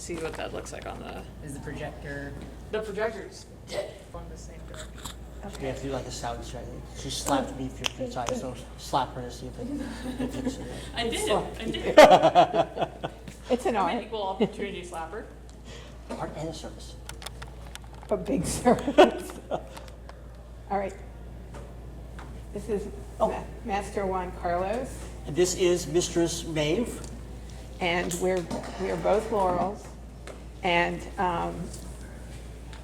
see what that looks like on the. Is the projector? The projector's on the same direction. You have to do like a sound check. She slapped me 50 times, so slap her to see if it fixes it. I did. It's an I'm an art, equal opportunity slapper. Art and a service. a big service. All right. This is Master Juan Carlos, And this is Mistress Maeve. and we are both Laurels. And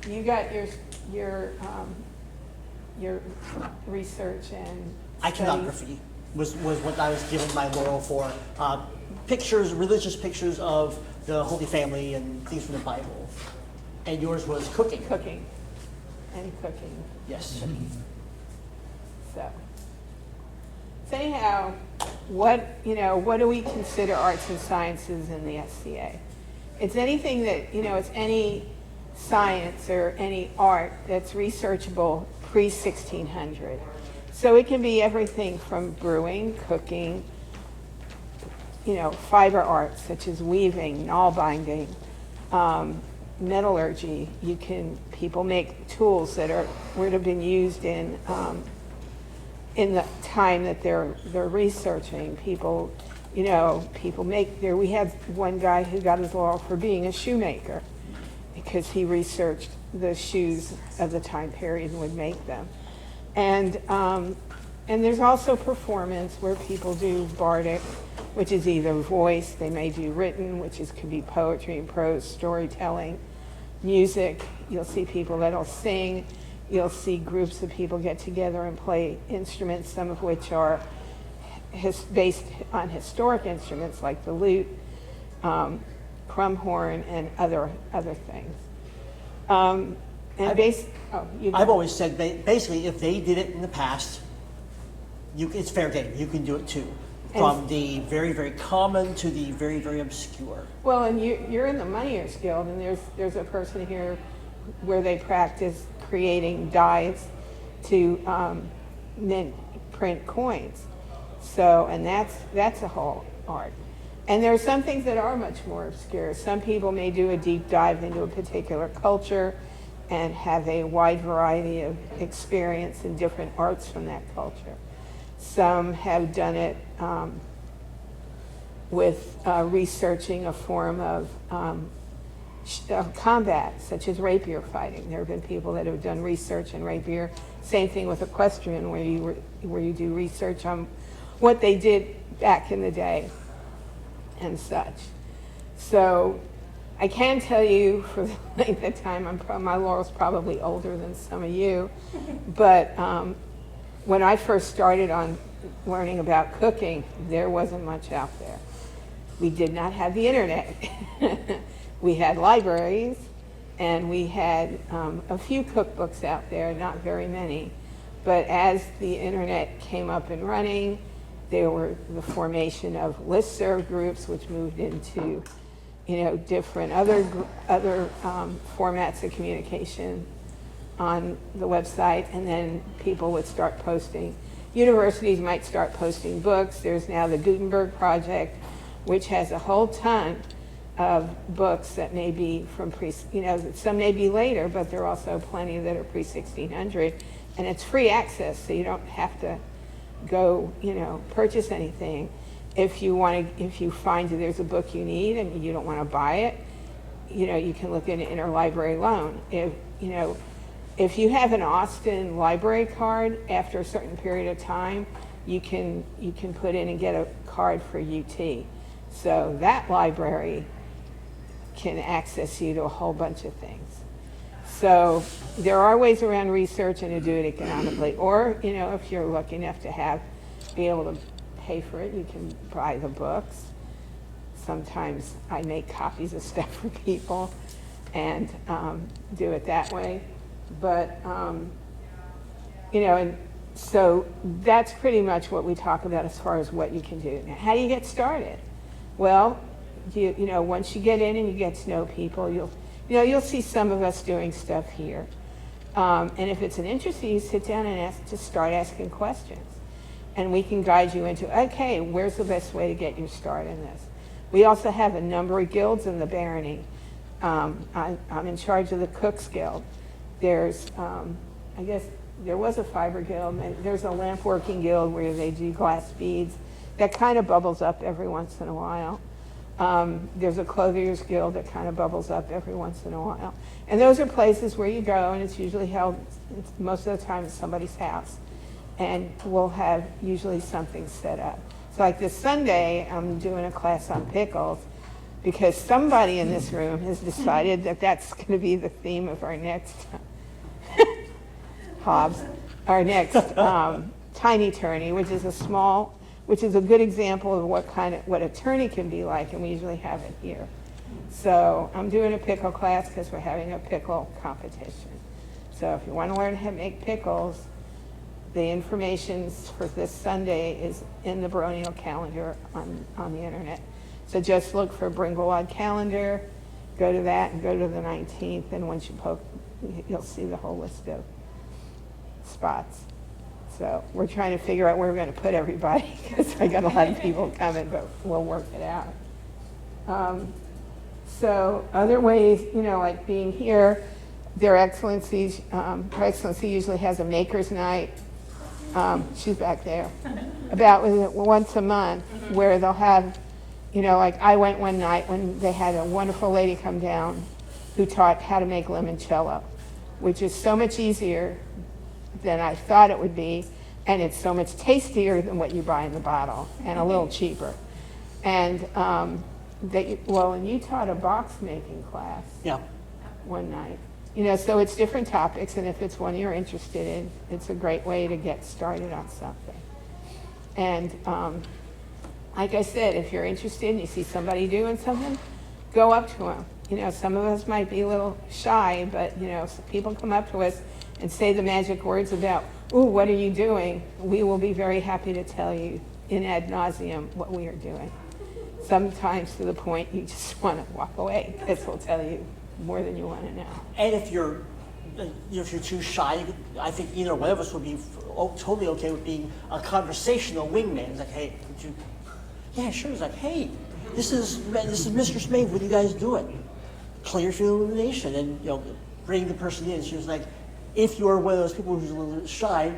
you got your research and Iconography was what I was given my laurel for. Pictures, religious pictures of the Holy Family and things from the Bible. And yours was cooking. cooking. Yes. So anyhow, what do we consider arts and sciences in the SCA? It's anything that, it's any science or any art that's researchable pre-1600. So it can be everything from brewing, cooking, fiber arts such as weaving, nail binding, metallurgy. People make tools that would have been used in the time that they're researching. People make there. We had one guy who got his laurel for being a shoemaker because he researched the shoes of the time period and would make them. And there's also performance where people do bardic, which is either voice. They may do written, which could be poetry and prose, storytelling, music. You'll see people that'll sing. You'll see groups of people get together and play instruments, some of which are based on historic instruments like the lute, crumhorn, and other things. I've always said basically if they did it in the past, it's fair game. You can do it too. From the very, very common to the very, very obscure. Well, and you're in the Moneyers Guild, and there's a person here where they practice creating dies to print coins. So, and that's a whole art. And there are some things that are much more obscure. Some people may do a deep dive into a particular culture and have a wide variety of experience in different arts from that culture. Some have done it with researching a form of combat, such as rapier fighting. There have been people that have done research in rapier. Same thing with equestrian, where you do research on what they did back in the day and such. So I can tell you, for the length of time, my laurel's probably older than some of you, but when I first started on learning about cooking, there wasn't much out there. We did not have the internet. We had libraries, and we had a few cookbooks out there, not very many. But as the internet came up and running, there were the formation of listserv groups, which moved into, different other formats of communication on the website, and then people would start posting. Universities might start posting books. There's now the Gutenberg Project, which has a whole ton of books that may be from some may be later, but there are also plenty that are pre-1600, and it's free access, so you don't have to go, purchase anything. If you find that there's a book you need and you don't want to buy it, you can look into interlibrary loan. If you have an Austin library card, after a certain period of time, you can put in and get a card for UT. So that library can access you to a whole bunch of things. So there are ways around research and to do it economically. Or, if you're lucky enough to be able to pay for it, you can buy the books. Sometimes I make copies of stuff for people and do it that way. But, and so that's pretty much what we talk about as far as what you can do. Now, how do you get started? Well, once you get in and you get to know people, you'll see some of us doing stuff here. And if it's an interest to you, sit down and start asking questions. And we can guide you into, okay, where's the best way to get your start in this? We also have a number of guilds in the barony. I'm in charge of the Cooks Guild. There's, I guess, there was a fiber guild. There's a lamp working guild where they do glass beads. That kind of bubbles up every once in a while. There's a clothiers guild that kind of bubbles up every once in a while. And those are places where you go, and it's usually held, most of the time, at somebody's house. And we'll have usually something set up. So like this Sunday, I'm doing a class on pickles because somebody in this room has decided that that's going to be the theme of our next our next tiny tourney, which is a good example of what a tourney can be like, and we usually have it here. So I'm doing a pickle class because we're having a pickle competition. So if you want to learn how to make pickles, the information for this Sunday is in the Baronial calendar on the internet. So just look for bgwlad calendar, go to that, and go to the 19th, and once you poke, you'll see the whole list of spots. So we're trying to figure out where we're going to put everybody because I got a lot of people coming, but we'll work it out. So other ways, like being here, Her Excellency usually has a maker's night. She's back there. About once a month, where they'll have, like I went one night when they had a wonderful lady come down who taught how to make limoncello, which is so much easier than I thought it would be, and it's so much tastier than what you buy in the bottle, and a little cheaper. And and you taught a box making class. Yeah. One night. So it's different topics, and if it's one you're interested in, it's a great way to get started on something. And like I said, if you're interested and you see somebody doing something, go up to them. Some of us might be a little shy, but if people come up to us and say the magic words about, "Ooh, what are you doing?" we will be very happy to tell you in ad nauseum what we are doing. Sometimes to the point you just want to walk away, because we'll tell you more than you want to know. And if you're too shy, I think either one of us would be totally okay with being a conversational wingman. It's like, hey, would you? Yeah, sure. It's like, hey, this is Mr. Smave. What are you guys doing? Clear for illumination, and bring the person in. She was like, if you're one of those people who's a little bit shy,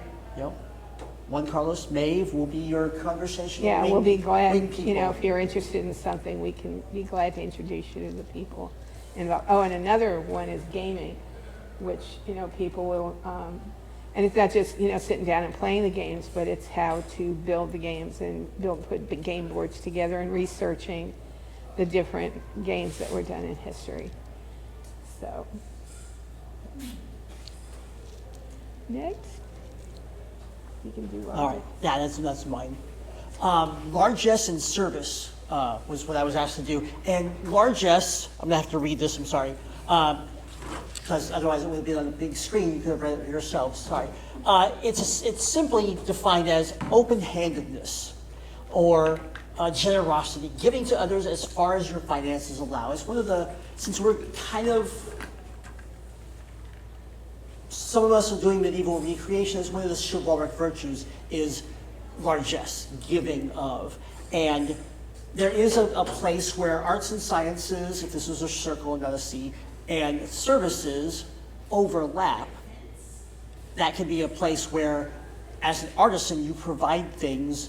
Juan Carlos Maeve will be your conversational. Yeah, we'll be glad. If you're interested in something, we can be glad to introduce you to the people involved. Oh, and another one is gaming, which people will. And it's not just sitting down and playing the games, but it's how to build the games and put the game boards together and researching the different games that were done in history. So next, you can do all right. Yeah, that's mine. Largesse and service was what I was asked to do, and largesse. I'm gonna have to read this. I'm sorry. Because otherwise it would be on the big screen. You could have read it yourself. Sorry. It's simply defined as open-handedness or generosity, giving to others as far as your finances allow. It's one of since we're kind of, some of us are doing medieval recreation, it's one of the chivalric virtues is largesse, giving of. And there is a place where arts and sciences, if this was a circle and not a C, and services overlap. That can be a place where, as an artisan, you provide things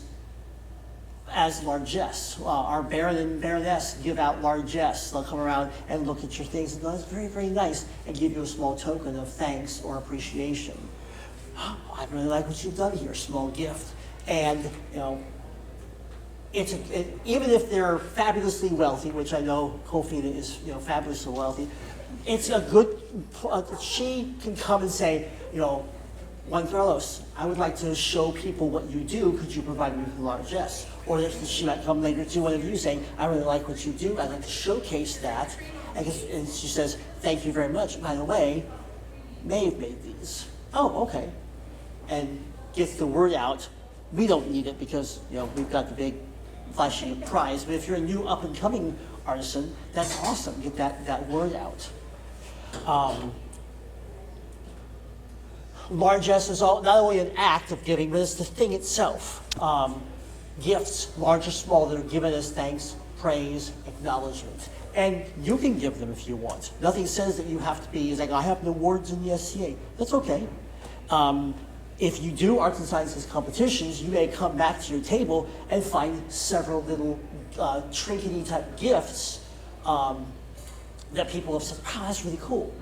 as largesse. Our baron and baroness give out largesse. They'll come around and look at your things and go, that's very, very nice, and give you a small token of thanks or appreciation. I really like what you've done here, small gift. And, even if they're fabulously wealthy, which I know Kofina is, fabulously wealthy, it's a good, she can come and say, Juan Carlos, I would like to show people what you do. Could you provide me with largesse? Or she might come later to one of you saying, I really like what you do. I'd like to showcase that. And she says, thank you very much. By the way, Maeve made these. Oh, okay. And gets the word out. We don't need it because, we've got the big flashy prize. But if you're a new up-and-coming artisan, that's awesome. Get that word out. Largesse is not only an act of giving, but it's the thing itself. Gifts, large or small, that are given as thanks, praise, acknowledgement. And you can give them if you want. Nothing says that you have to be, it's like, I have no awards in the SCA. That's okay. If you do arts and sciences competitions, you may come back to your table and find several little trinkety type gifts that people have said, wow, that's really cool,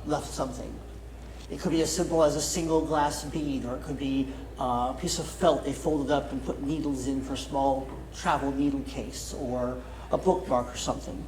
left something. It could be as simple as a single glass bead, or it could be a piece of felt they folded up and put needles in for a small travel needle case, or a bookmark or something.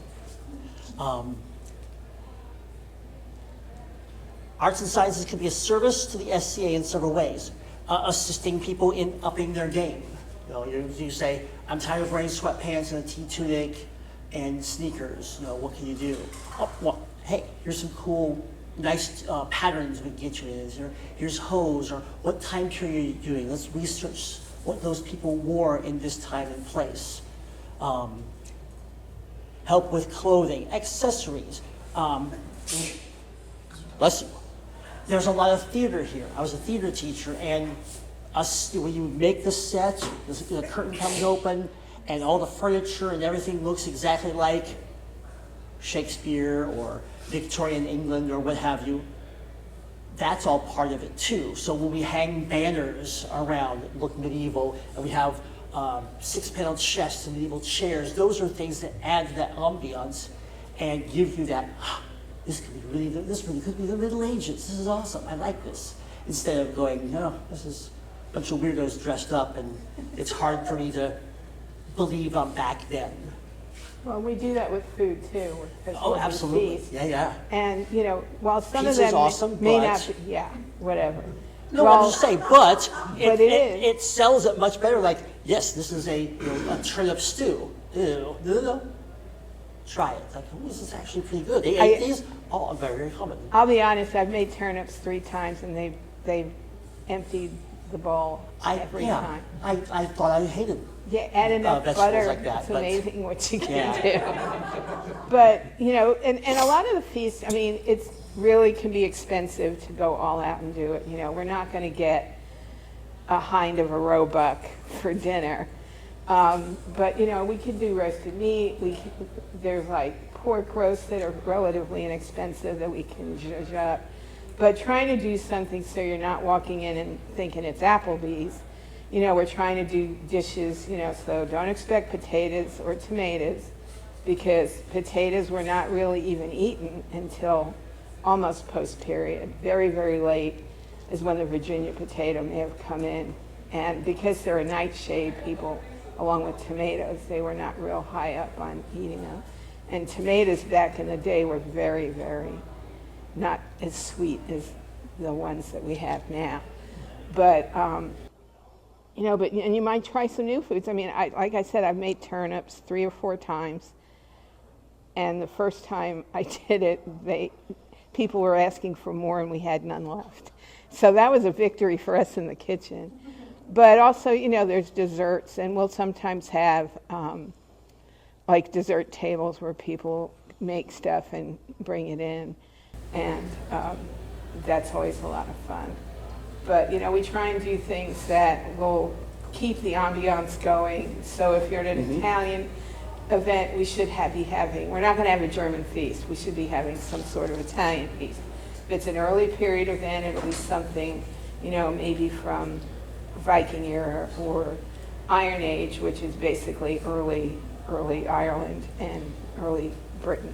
Arts and sciences can be a service to the SCA in several ways, assisting people in upping their game. You know, you say, I'm tired of wearing sweatpants and a T-tunic and sneakers. You know, what can you do? Oh, well, hey, here's some cool, nice patterns we can get you in. Here's hose, or what time period are you doing? Let's research what those people wore in this time and place. Help with clothing, accessories. Bless you. There's a lot of theater here. I was a theater teacher, and when you make the set, the curtain comes open, and all the furniture and everything looks exactly like Shakespeare or Victorian England or what have you. That's all part of it too. So when we hang banners around that look medieval, and we have 6-paneled chests and medieval chairs, those are things that add to that ambiance and give you that, this really could be the Middle Ages. This is awesome. I like this. Instead of going, no, this is a bunch of weirdos dressed up, and it's hard for me to believe I'm back then. Well, we do that with food too. Oh, absolutely. Feast. Yeah. And, you know, while some Pizza's of them awesome, may but- not be, yeah, whatever. No, Well, I'm just saying, but But it is. it sells it much better. Like, yes, this is a turnip stew. Ew, no. Try it. Like, oh, this is actually pretty good. They ate these. Oh, very, very common. I'll be honest, I've made turnips 3 times and they've emptied the bowl every time. I thought I hated Yeah, add enough vegetables butter, like that, it's but- amazing what you can Yeah. do. But, you know, and a lot of the feasts, I mean, it's really can be expensive to go all out and do it. You know, we're not going to get a hind of a roebuck for dinner. But, you know, we could do roasted meat. There's like pork roasts that are relatively inexpensive that we can zhuzh up. But trying to do something so you're not walking in and thinking it's Applebee's. You know, we're trying to do dishes, you know, so don't expect potatoes or tomatoes, because potatoes were not really even eaten until almost post-period. Very, very late is when the Virginia potato may have come in. And because they're a nightshade, people, along with tomatoes, they were not real high up on eating them. And tomatoes back in the day were very, very not as sweet as the ones that we have now. But, you know, and you might try some new foods. I mean, like I said, I've made turnips 3 or 4 times. And the first time I did it, people were asking for more and we had none left. So that was a victory for us in the kitchen. But also, you know, there's desserts, and we'll sometimes have like dessert tables where people make stuff and bring it in. And that's always a lot of fun. But, you know, we try and do things that will keep the ambiance going. So if you're at an Italian event, we should be having, we're not going to have a German feast. We should be having some sort of Italian feast. If it's an early period event, it'll be something, you know, maybe from Viking era or Iron Age, which is basically early Ireland and early Britain.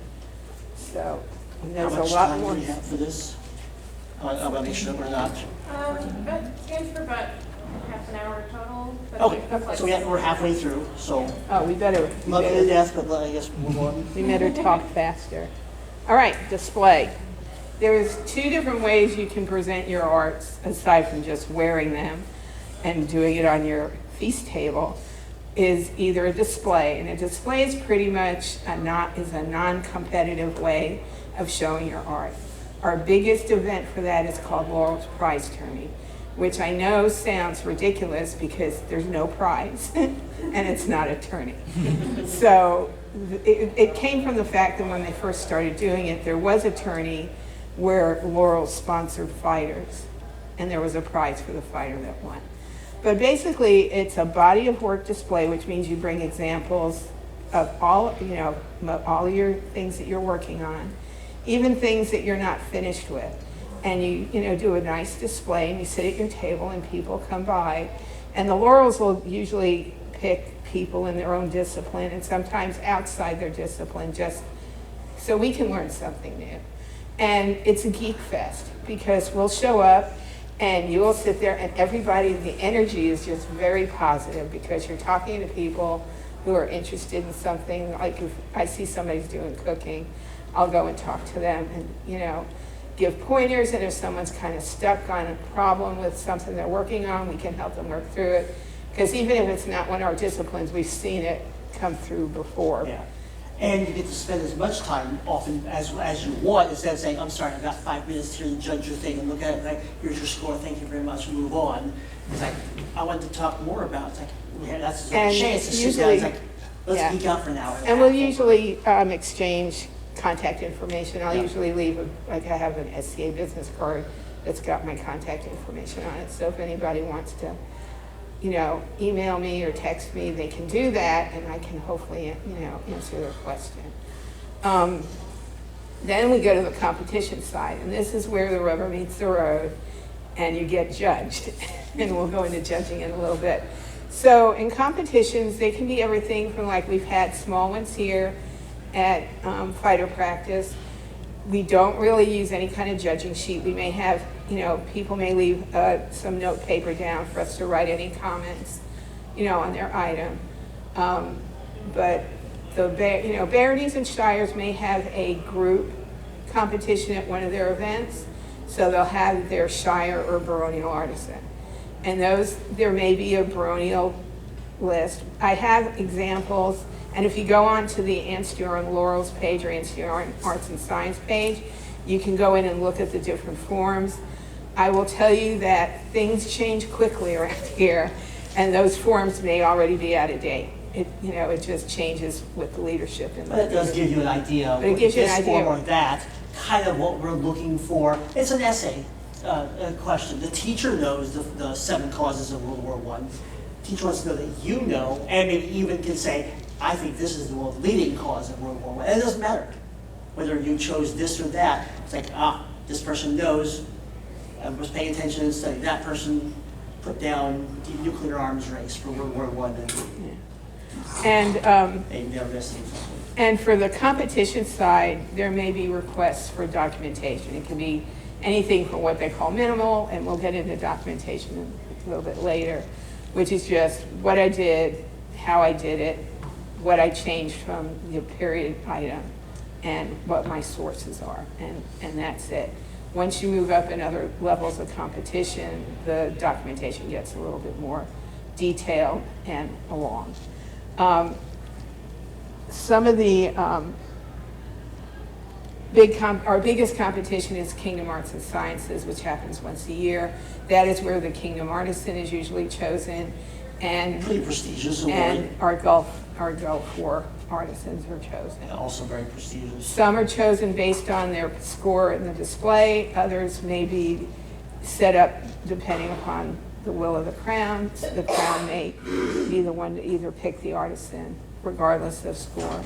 So and How there's much a lot time more. do we have for this? I want to make sure we're not. Stands for about half an hour total. but Okay, it's so we're halfway through, so Oh, we better love you to death, but I guess move on. we better talk faster. All right, display. There's 2 different ways you can present your arts aside from just wearing them and doing it on your feast table. Is either a display, and a display is pretty much a non-competitive way of showing your art. Our biggest event for that is called Laurel's Prize Tourney, which I know sounds ridiculous because there's no prize and it's not a tourney. So it came from the fact that when they first started doing it, there was a tourney where Laurel sponsored fighters, and there was a prize for the fighter that won. But basically, it's a body of work display, which means you bring examples of all, all your things that you're working on, even things that you're not finished with. And you do a nice display and you sit at your table and people come by. And the Laurels will usually pick people in their own discipline and sometimes outside their discipline just so we can learn something new. And it's a geek fest because we'll show up and you will sit there and everybody, the energy is just very positive because you're talking to people who are interested in something. Like if I see somebody's doing cooking, I'll go and talk to them and, give pointers, and if someone's kind of stuck on a problem with something they're working on, we can help them work through it. Because even if it's not one of our disciplines, we've seen it come through before. Yeah. And you get to spend as much time often as you want instead of saying, I'm sorry, I've got 5 minutes here to judge your thing and look at it, like, here's your score, thank you very much, move on. It's like, I want to talk more about it. It's like, yeah, that's a chance to sit down. It's like, let's geek out for an hour. And we'll usually exchange contact information. I'll usually leave, I have an NCA business card that's got my contact information on it. So if anybody wants to, email me or text me, they can do that and I can hopefully, answer their question. Then we go to the competition side, and this is where the rubber meets the road and you get judged. And we'll go into judging in a little bit. So in competitions, they can be everything from, like, we've had small ones here at fighter practice. We don't really use any kind of judging sheet. We may have, people may leave some note paper down for us to write any comments, on their item. But the, Baronies and Shires may have a group competition at one of their events. So they'll have their Shire or baronial artisan. And there may be a baronial list. I have examples. And if you go on to the NCA Laurels page or NCA Arts and Science page, you can go in and look at the different forms. I will tell you that things change quickly around here, and those forms may already be out of date. It just changes with the leadership. But it does give you an idea of this form or that, kind of what we're looking for. It's an essay question. The teacher knows the 7 causes of World War I. Teacher wants to know that you know, and maybe even can say, I think this is the leading cause of World War I. And it doesn't matter whether you chose this or that. It's like, this person knows, was paying attention and studying. That person put down the nuclear arms race for World War I. And they never missed anything. And for the competition side, there may be requests for documentation. It can be anything from what they call minimal, and we'll get into documentation a little bit later, which is just what I did, how I did it, what I changed from the period item, and what my sources are, and that's it. Once you move up in other levels of competition, the documentation gets a little bit more detailed and along. Some of the our biggest competition is Kingdom Arts and Sciences, which happens once a year. That is where the Kingdom Artisan is usually chosen, and pretty prestigious award. And our Gulf War artisans are chosen. And also very prestigious. Some are chosen based on their score in the display. Others may be set up depending upon the will of the Crown. The Crown may be the one to either pick the artisan, regardless of score.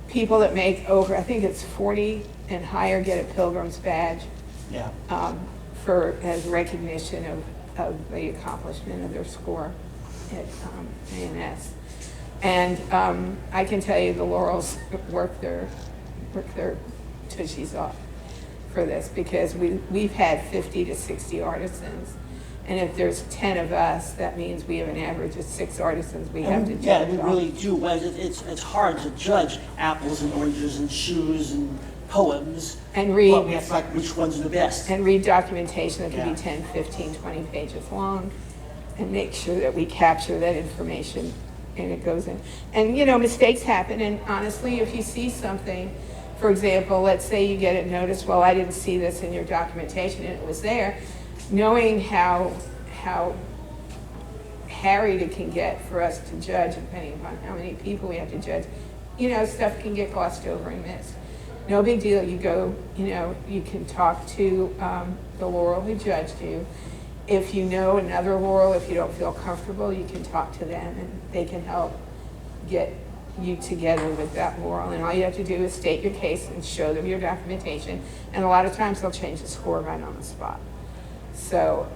People that make over, I think it's 40 and higher, get a Pilgrim's badge. Yeah. As recognition of the accomplishment of their score at ANS. And I can tell you the Laurels work their tushies off for this, because we've had 50 to 60 artisans. And if there's 10 of us, that means we have an average of 6 artisans we have to judge. Yeah, we really do. Well, it's hard to judge apples and oranges and shoes and poems. And read. But we have to like which one's the best. And read documentation that can Yeah. be 10, 15, 20 pages long, and make sure that we capture that information and it goes in. And mistakes happen, and honestly, if you see something, for example, let's say you get a notice, well, I didn't see this in your documentation and it was there, knowing how harried it can get for us to judge, depending upon how many people we have to judge, stuff can get glossed over and missed. No big deal. You go, you can talk to the Laurel who judged you. If you know another Laurel, if you don't feel comfortable, you can talk to them and they can help get you together with that moral. And all you have to do is state your case and show them your documentation. And a lot of times they'll change the score right on the spot. So,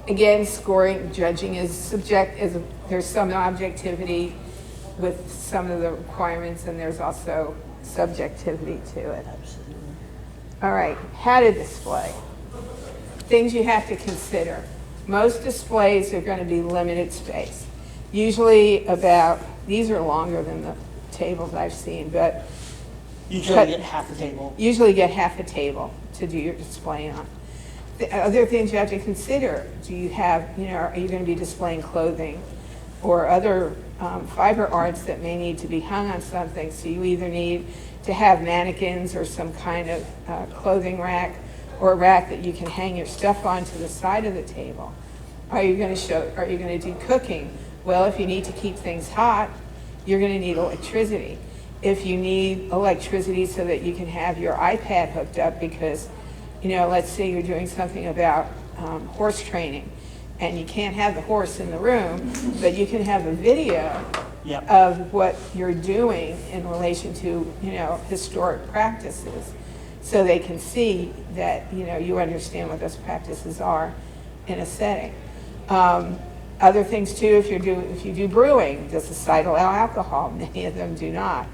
again, judging is there's some objectivity with some of the requirements, and there's also subjectivity to it. Absolutely. All right, how to display. Things you have to consider. Most displays are going to be limited space. Usually these are longer than the tables I've seen, but Usually get half the table. usually get half a table to do your display on. The other things you have to consider, are you going to be displaying clothing or other fiber arts that may need to be hung on something? So you either need to have mannequins or some kind of clothing rack or a rack that you can hang your stuff on to the side of the table. Are you going to do cooking? Well, if you need to keep things hot, you're going to need electricity. If you need electricity so that you can have your iPad hooked up because, let's say you're doing something about horse training and you can't have the horse in the room, but you can have a video Yep. of what you're doing in relation to, historic practices, so they can see that, you understand what those practices are in a setting. Other things too, if you do brewing, does the site allow alcohol? Many of them do not.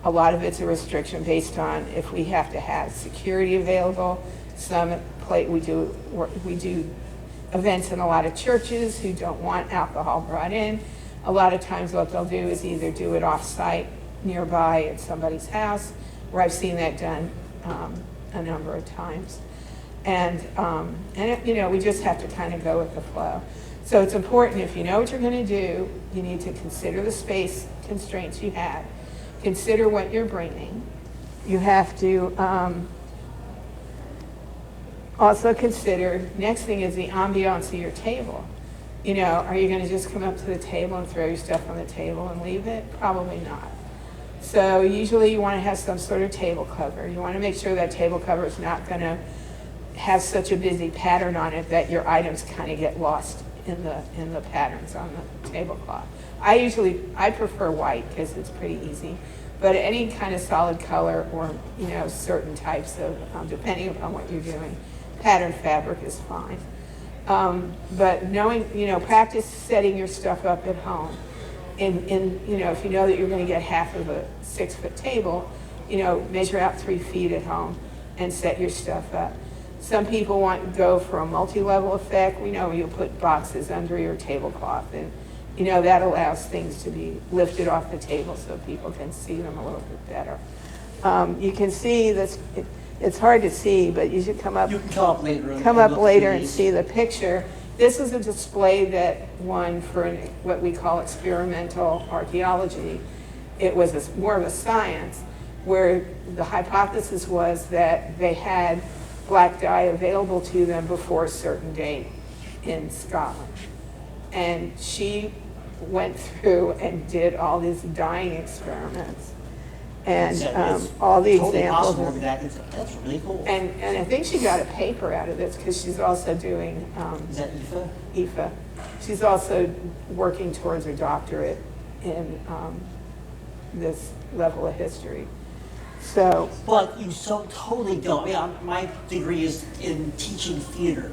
A lot of it's a restriction based on if we have to have security available. We do events in a lot of churches who don't want alcohol brought in. A lot of times what they'll do is either do it off-site nearby at somebody's house, where I've seen that done a number of times. And we just have to kind of go with the flow. So it's important, if you know what you're going to do, you need to consider the space constraints you have. Consider what you're bringing. You have to also consider, next thing is the ambiance of your table. Are you going to just come up to the table and throw your stuff on the table and leave it? Probably not. So usually you want to have some sort of table cover. You want to make sure that table cover is not going to have such a busy pattern on it that your items kind of get lost in the patterns on the tablecloth. I prefer white because it's pretty easy, but any kind of solid color or certain types of depending upon what you're doing, patterned fabric is fine. But knowing, practice setting your stuff up at home. If you know that you're going to get half of a 6-foot table, measure out 3 feet at home and set your stuff up. Some people go for a multi-level effect. We know you'll put boxes under your tablecloth, and that allows things to be lifted off the table so people can see them a little bit better. You can see this. It's hard to see, but you should come up. You can come up later. Come up later and see the picture. This is a display that won for what we call experimental archaeology. It was more of a science, where the hypothesis was that they had black dye available to them before a certain date in Scotland. And she went through and did all these dyeing experiments. And all the totally examples. Possible of that. That's really cool. And I think she got a paper out of this because she's also doing Is that IFA? IFA. She's also working towards her doctorate in this level of history. So, But you totally don't. My degree is in teaching theater,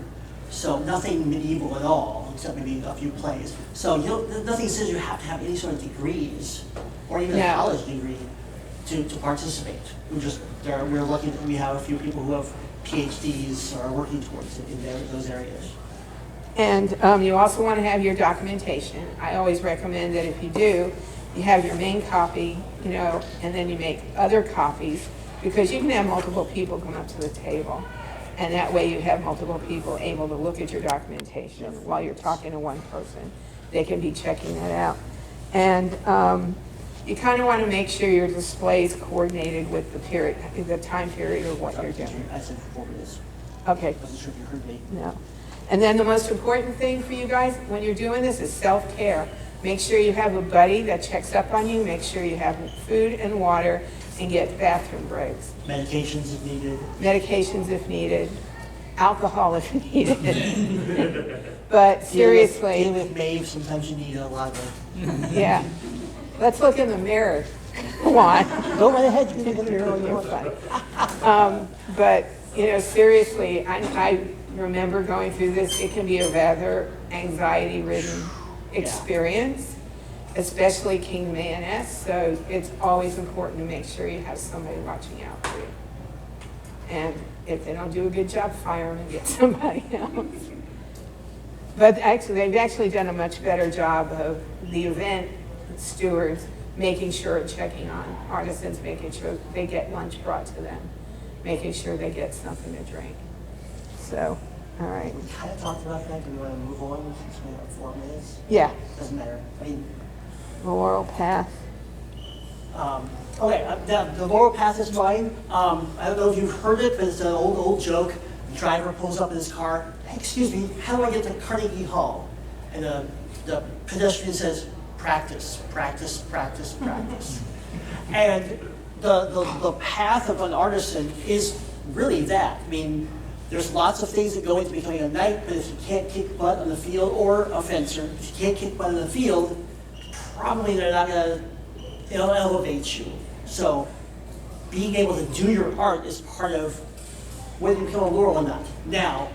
so nothing medieval at all, except maybe a few plays. So nothing says you have to have any sort of degrees or even a college degree to participate. We're lucky that we have a few people who have PhDs or are working towards it in those areas. and you also want to have your documentation. I always recommend that if you do, you have your main copy, and then you make other copies, because you can have multiple people come up to the table. And that way you have multiple people able to look at your documentation while you're talking to one person. They can be checking that out. And you kind of want to make sure your display is coordinated with the time period of what you're doing. I said 4 minutes. Okay, I wasn't sure if you heard me. no. And then the most important thing for you guys when you're doing this is self-care. Make sure you have a buddy that checks up on you. Make sure you have food and water, and get bathroom breaks. Medications if needed. Medications if needed. Alcohol if needed. But seriously, Dealing with Maeve, sometimes you need a lot of yeah. Let's look in the mirror. Juan. Go right ahead, you can look in the mirror all you You're want. funny. But, seriously, I remember going through this. It can be a rather anxiety-ridden experience, especially King Maness. So it's always important to make sure you have somebody watching out for you. And if they don't do a good job, fire them and get somebody else. But actually, they've actually done a much better job of the event stewards making sure and checking on artisans, making sure they get lunch brought to them, making sure they get something to drink. So, all right. We kind of talked about that. Do we want to move on since we have 4 minutes? Yeah, Doesn't matter. I mean, Laurel Path. okay, the Laurel Path is mine. I don't know if you've heard it, but it's an old joke. The driver pulls up in his car. Hey, excuse me, how do I get to Carnegie Hall? And the pedestrian says, practice, practice, practice, practice. And the path of an artisan is really that. I mean, there's lots of things that go into becoming a knight, but if you can't kick butt on the field, or a fencer, if you can't kick butt on the field, probably they're not gonna, elevate you. So being able to do your art is part of whether you become a laurel or not. Now,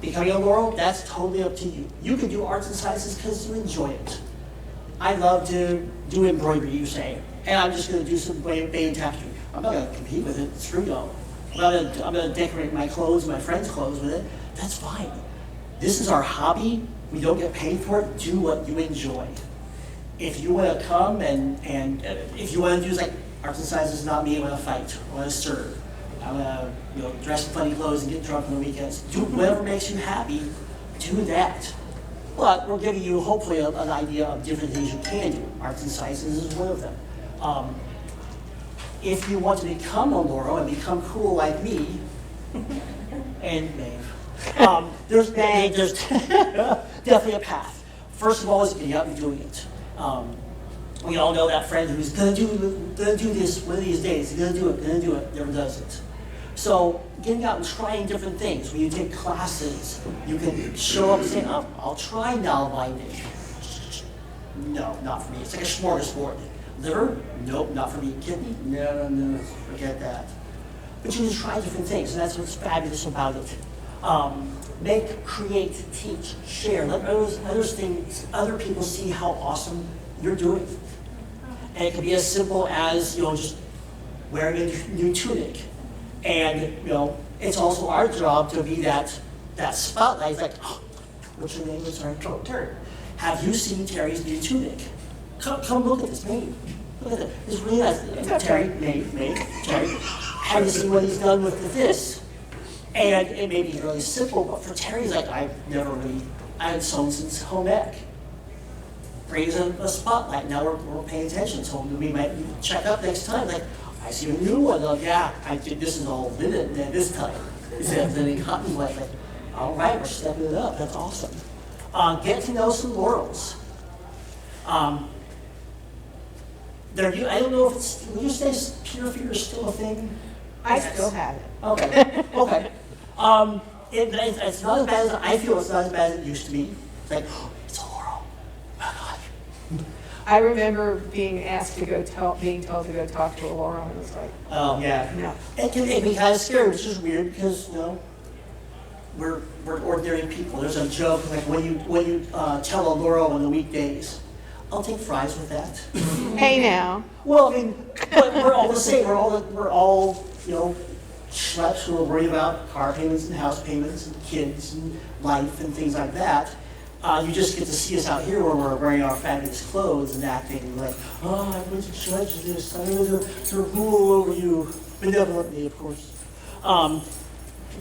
becoming a laurel, that's totally up to you. You can do arts and sciences because you enjoy it. I love to do embroidery, you say, and I'm just gonna do some Bain tapestry. I'm not gonna compete with it, screw y'all. I'm gonna decorate my clothes, my friends' clothes with it. That's fine. This is our hobby. We don't get paid for it. Do what you enjoy. If you want to come and if you want to do like arts and sciences, is not me. I want to fight. I want to serve. I want to dress in funny clothes and get drunk on the weekends. Do whatever makes you happy. Do that. But we're giving you hopefully an idea of different things you can do. Arts and sciences is one of them. If you want to become a laurel and become cool like me, and Maeve, there's definitely a path. First of all, is getting out and doing it. We all know that friend who's gonna do this one of these days. He's gonna do it, never does it. So getting out and trying different things. When you take classes, you can show up and say, "Oh, I'll try now binding." No, not for me. It's like a smorgasbord. Liver? Nope, not for me. Kidney? No, forget that. But you can try different things, and that's what's fabulous about it. Make, create, teach, share. Let other people see how awesome you're doing. And it can be as simple as just wearing a new tunic. And it's also our job to be that spotlight. It's like, oh, what's your name? Sorry, Terry. Have you seen Terry's new tunic? Come look at this, Maeve. Look at it. It's really nice. Terry, Maeve, Terry. Have you seen what he's done with this? And it may be really simple, but for Terry, like, I had sewn since home ec. Brings a spotlight. Now we're paying attention, so we might check up next time. Like, I see a new one. Like, yeah, I did this is all linen this time instead of linen cotton. Like, all right, we're stepping it up. That's awesome. Get to know some laurels. I don't know if it's. Would you say peer review is still a thing? I still have it. Okay. Okay. It's not as bad as I feel. It's not as bad as it used to be. It's like, oh, it's a laurel. Oh my God. I remember being asked to being told to go talk to a laurel, and it's like, Oh yeah. no. It can be kind of scary, which is weird because we're ordinary people. There's a joke like when you tell a laurel on the weekdays, I'll take fries with that. Hey now. Well, I mean, but we're all the same. We're all schleps who are worried about car payments and house payments and kids and life and things like that. You just get to see us out here where we're wearing our fabulous clothes and acting like, oh, I'm going to judge this. I'm going to rule over you benevolently, of course.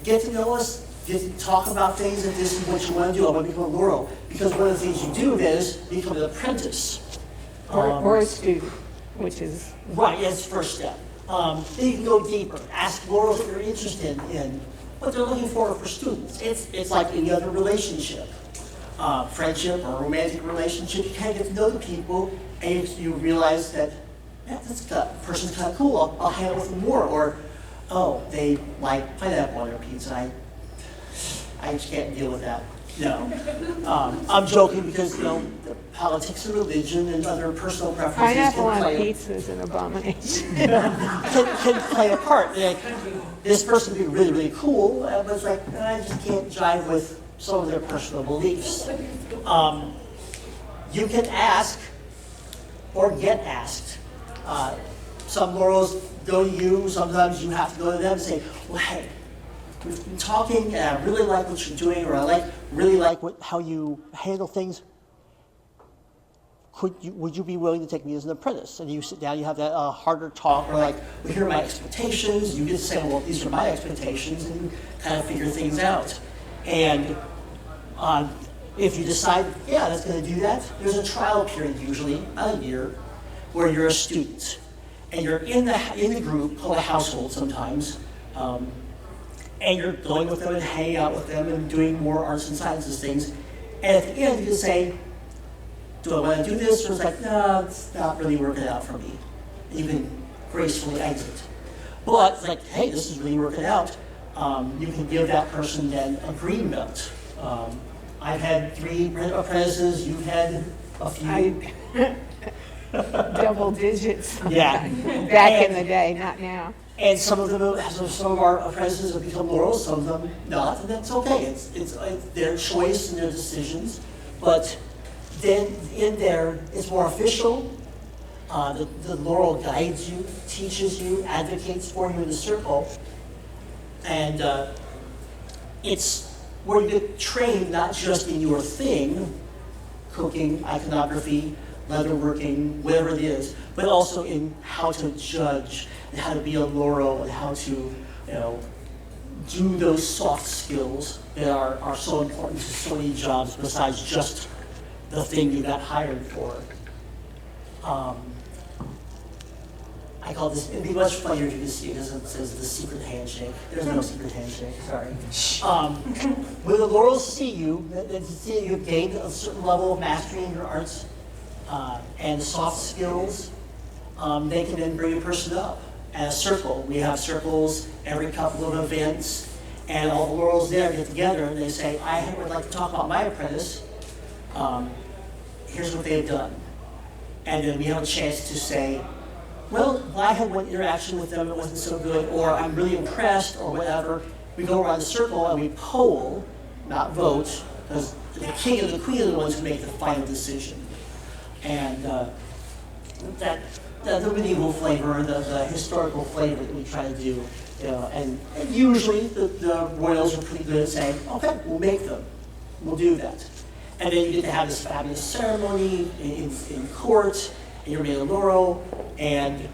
Get to know us. Get to talk about things. If this is what you want to do, I want to become a laurel. Because one of the things you do is become an apprentice. Or a student, which is. Right, that's the first step. Then you can go deeper. Ask laurels what you're interested in, what they're looking for students. It's like any other relationship, friendship or romantic relationship. You kind of get to know the people, and you realize that that person's kind of cool. I'll hang out with them more. Or, oh, they like pineapple on their pizza. I just can't deal with that. No. I'm joking because, you know, the politics of religion and other personal preferences Pineapple on can pizza is an abomination. play a part. Like, this person would be really, really cool, but it's like, I just can't jive with some of their personal beliefs. You can ask or get asked. Some laurels go to you, sometimes you have to go to them and say, well, hey, we've been talking, and I really like what you're doing, or really like how you handle things. Would you be willing to take me as an apprentice? And you sit down, you have that harder talk, or like, well, here are my expectations. You get to say, well, these are my expectations, and you kind of figure things out. And if you decide, yeah, that's going to do that, there's a trial period usually, about a year, where you're a student, and you're in the group called a household sometimes. And you're going with them and hanging out with them and doing more arts and sciences things. And at the end, you can say, do I want to do this? Or it's like, no, it's not really working out for me. And you can gracefully exit. But it's like, hey, this is really working out. You can give that person then a green belt. I've had 3 apprentices, you've had a few. Double digits. Yeah. Back in the day, not now. And some of our apprentices have become laurels, some of them not, and that's okay. It's their choice and their decisions. But then in there, it's more official. The laurel guides you, teaches you, advocates for you in the circle. And it's where you get trained not just in your thing, cooking, iconography, leatherworking, whatever it is, but also in how to judge and how to be a laurel and how to, you know, do those soft skills that are so important to so many jobs besides just the thing you got hired for. I call this, it'd be much funnier if you could see it as it says the secret handshake. There's no secret handshake, sorry. When the laurels see you, they see you've gained a certain level of mastery in your arts and soft skills, they can then bring a person up at a circle. We have circles every couple of events, and all the laurels there get together and they say, I would like to talk about my apprentice. Here's what they've done. And then we have a chance to say, well, I had one interaction with them, it wasn't so good, or I'm really impressed, or whatever. We go around the circle and we poll, not vote, because the king and the queen are the ones who make the final decision. And the medieval flavor, the historical flavor that we try to do, you know, and usually the royals are pretty good at saying, okay, we'll make them, we'll do that. And then you get to have this fabulous ceremony in court, and you're made a laurel, and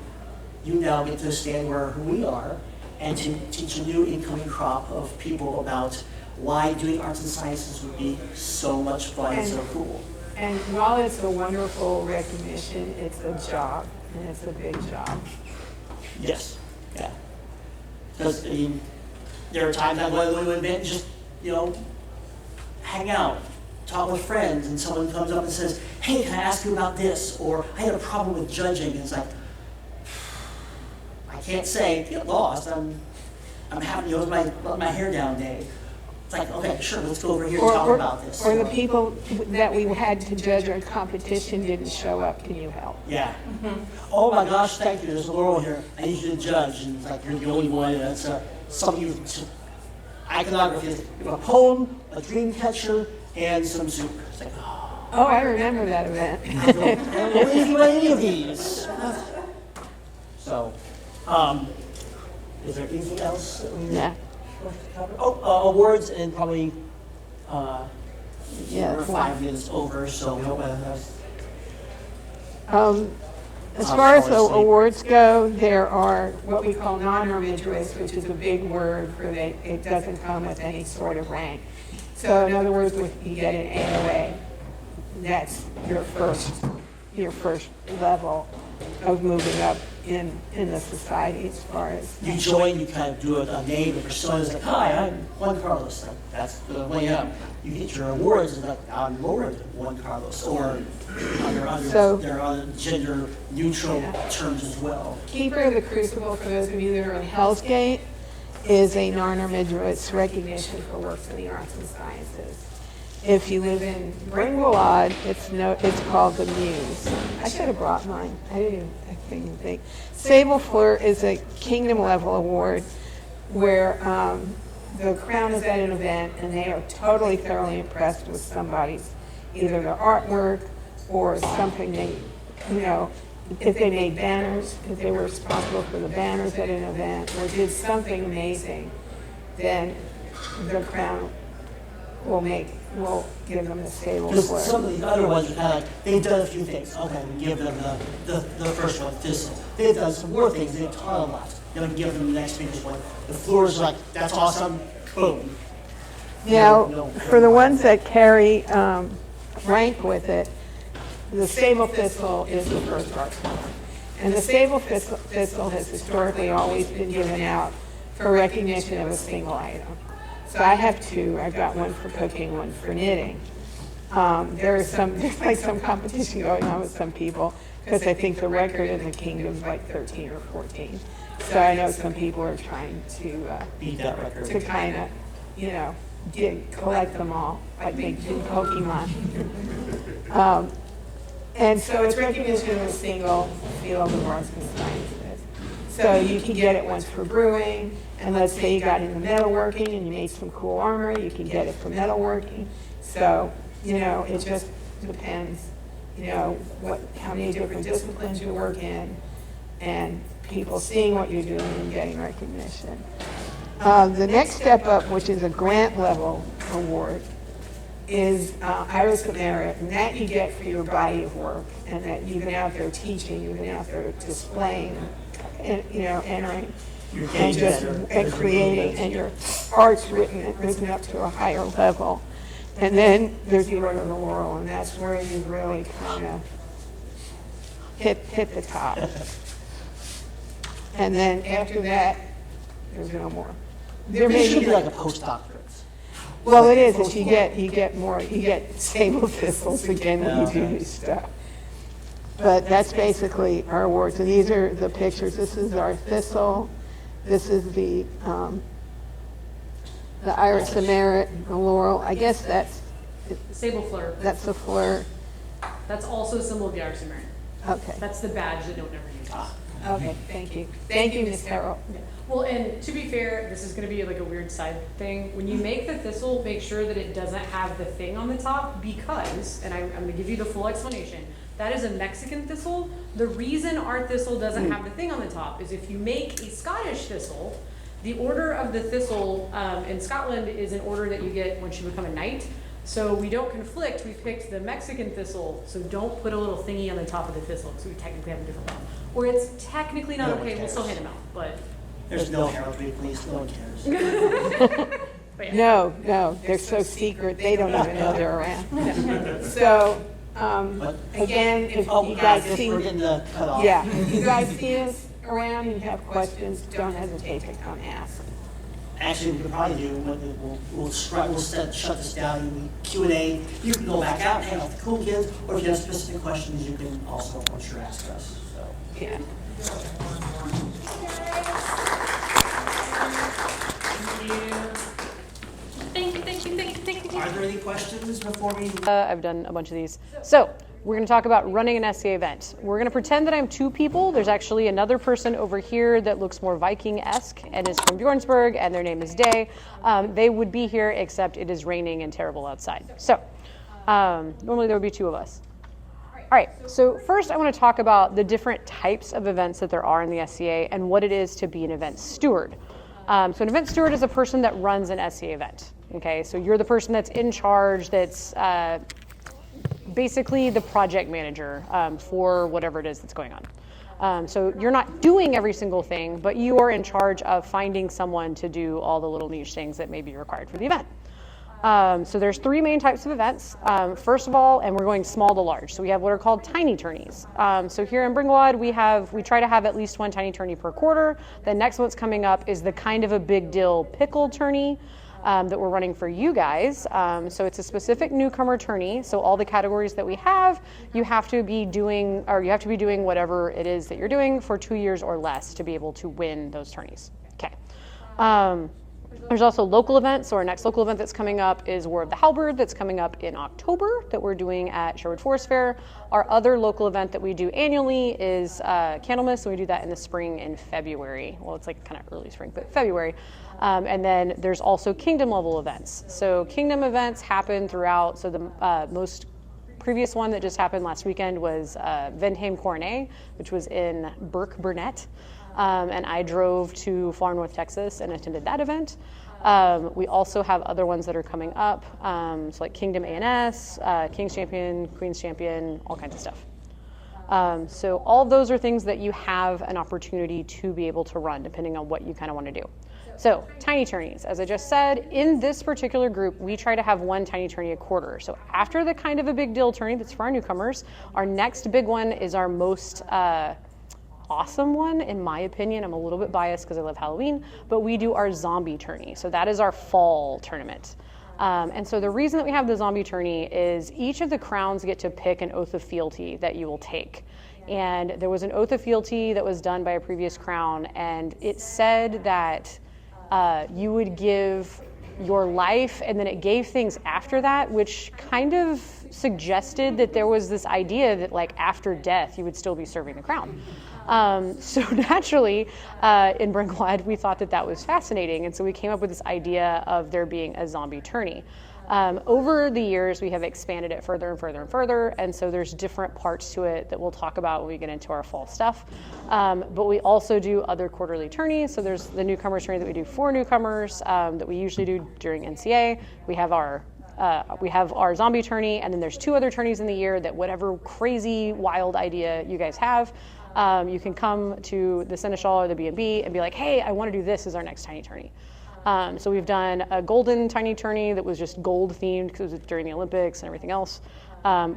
you now get to stand where we are and to teach a new incoming crop of people about why doing arts and sciences would be so much fun and so cool. And while it's a wonderful recognition, it's a job, and it's a big job. Yes, yeah. Because, I mean, there are times I go to an event and just, you know, hang out, talk with friends, and someone comes up and says, hey, can I ask you about this? Or I had a problem with judging, and it's like, I can't say, get lost, I'm having, you know, my hair down day. It's like, okay, sure, let's go over here and talk about this. Or the people that we had to judge our competition didn't show up, can you help? Yeah. Oh my gosh, thank you, there's a laurel here, I need you to judge, and it's like, you're the only one, and it's something iconography is a poem, a dream catcher, and some soup. It's like, oh. Oh, I remember that event. I don't know anything about any of these. So, is there anything else that we Yeah. want to cover? Oh, awards and probably Yeah. we're 5 minutes over, so we hope that's. As far as the awards go, there are what we call non-arbitraries, which is a big word for it doesn't come with any sort of rank. So in other words, if you get an AOA, that's your first level of moving up in the society as far as. You join, you kind of do a name, a persona, it's like, hi, I'm Juan Carlos. Like, that's the way up. You get your awards, it's like, I'm Lord Juan Carlos, or there are gender neutral terms as well. Keeper of the Crucible, for those of you that are in Hell's Gate, is a non-arbitrary recognition for works in the arts and sciences. If you live in bgwlad, it's called the Muse. I should have brought mine. I didn't even think. Sable Fleur is a kingdom level award where the crown is at an event and they are totally thoroughly impressed with somebody's, either their artwork or something they, if they made banners, if they were responsible for the banners at an event or did something amazing, then the crown will give them the Sable Because Fleur. some of the other ones, they've done a few things. Okay, we give them the first one, Thistle. They've done some more things, they've taught a lot. Then we give them the next biggest one. The floor's like, that's awesome, boom. Now, for the ones that carry rank with it, the Sable Thistle is the first art form. And the Sable Thistle has historically always been given out for recognition of a single item. So I have two. I've got one for cooking, one for knitting. There's like some competition going on with some people because I think the record in the kingdom is like 13 or 14. So I know some people are trying to Beat that record. to kind of, collect them all, like they do Pokemon. And so it's recognition of a single field of arts and sciences. So you can get it once for brewing, and let's say you got into metalworking and you made some cool armor, you can get it for metalworking. So, it just depends, how many different disciplines you work in, and people seeing what you're doing and getting recognition. The next step up, which is a grant level award, is Iris of Merit, and that you get for your body of work, and that you've been out there teaching, you've been out there displaying, and entering, and creating, and your art's risen up to a higher level. And then there's the Order of the Laurel, and that's where you really kind of hit the top. And then after that, there's no more. There It may should be be like a postdoctorate. Well, it is. If you get more, you get Sable Thistles again when you do this stuff. But that's basically our awards, and these are the pictures. This is our thistle. This is the Iris of Merit, the laurel. I guess that's Sable Fleur. the fleur. That's also a symbol of the Iris of Merit. Okay. That's the badge that no one ever uses. Okay. Thank you. Thank you, Ms. Harrell. Well, and to be fair, this is going to be like a weird side thing. When you make the thistle, make sure that it doesn't have the thing on the top because, and I'm going to give you the full explanation, that is a Mexican thistle. The reason our thistle doesn't have the thing on the top is if you make a Scottish thistle, the order of the thistle in Scotland is an order that you get once you become a knight. So we don't conflict. We picked the Mexican thistle, so don't put a little thingy on the top of the thistle because we technically have a different one. Or it's technically not No one okay. We'll cares. still hand them out, but. There's no Harold Reed, please, no one cares. But yeah. No, they're so secret, they don't even know they're around. So, again, if you guys see, We're getting the cutoff. yeah, if you guys see us around and you have questions, don't hesitate to come ask. Actually, we could probably do, we'll shut this down, and Q&A. You can go back out and hang out with the cool kids, or if you have specific questions, you can also, I'm sure, ask us, so. Yeah. Are there any questions before we? I've done a bunch of these. So we're going to talk about running an SCA event. We're going to pretend that I'm two people. There's actually another person over here that looks more Viking-esque and is from Bjornsburg, and their name is Day. They would be here, except it is raining and terrible outside. So normally there would be two of us. All right, so first I want to talk about the different types of events that there are in the SCA and what it is to be an event steward. So an event steward is a person that runs an SCA event. Okay, so you're the person that's in charge, that's basically the project manager for whatever it is that's going on. So you're not doing every single thing, but you are in charge of finding someone to do all the little niche things that may be required for the event. So there's three main types of events. First of all, and we're going small to large, so we have what are called tiny tourneys. So here in bgwlad, we try to have at least one tiny tourney per quarter. The next one's coming up is the kind of a big deal pickle tourney that we're running for you guys. So it's a specific newcomer tourney. So all the categories that we have, you have to be doing whatever it is that you're doing for 2 years or less to be able to win those tourneys. Okay. There's also local events. So our next local event that's coming up is War of the Halberd, that's coming up in October, that we're doing at Sherwood Forest Fair. Our other local event that we do annually is Candlemas, and we do that in the spring in February. Well, it's like kind of early spring, but February. And then there's also kingdom level events. So kingdom events happen throughout. So the most previous one that just happened last weekend was Vendheim Coronet, which was in Burke-Burnett. And I drove to far north Texas and attended that event. We also have other ones that are coming up, so like Kingdom A&S, King's Champion, Queen's Champion, all kinds of stuff. So all of those are things that you have an opportunity to be able to run, depending on what you kind of want to do. So tiny tourneys, as I just said, in this particular group, we try to have one tiny tourney a quarter. So after the kind of a big deal tourney that's for our newcomers, our next big one is our most awesome one, in my opinion. I'm a little bit biased because I love Halloween, but we do our zombie tourney. So that is our fall tournament. And so the reason that we have the zombie tourney is each of the crowns get to pick an oath of fealty that you will take. And there was an oath of fealty that was done by a previous crown, and it said that you would give your life, and then it gave things after that, which kind of suggested that there was this idea that like after death you would still be serving the crown. So naturally, in bgwlad, we thought that that was fascinating, and so we came up with this idea of there being a zombie tourney. Over the years, we have expanded it further and further and further, and so there's different parts to it that we'll talk about when we get into our fall stuff. But we also do other quarterly tourneys. So there's the newcomers tourney that we do for newcomers that we usually do during NCA. We have our zombie tourney, and then there's 2 other tourneys in the year that whatever crazy, wild idea you guys have, you can come to the Seneschal or the B&B and be like, hey, I want to do this as our next tiny tourney. So we've done a golden tiny tourney that was just gold themed because it was during the Olympics and everything else.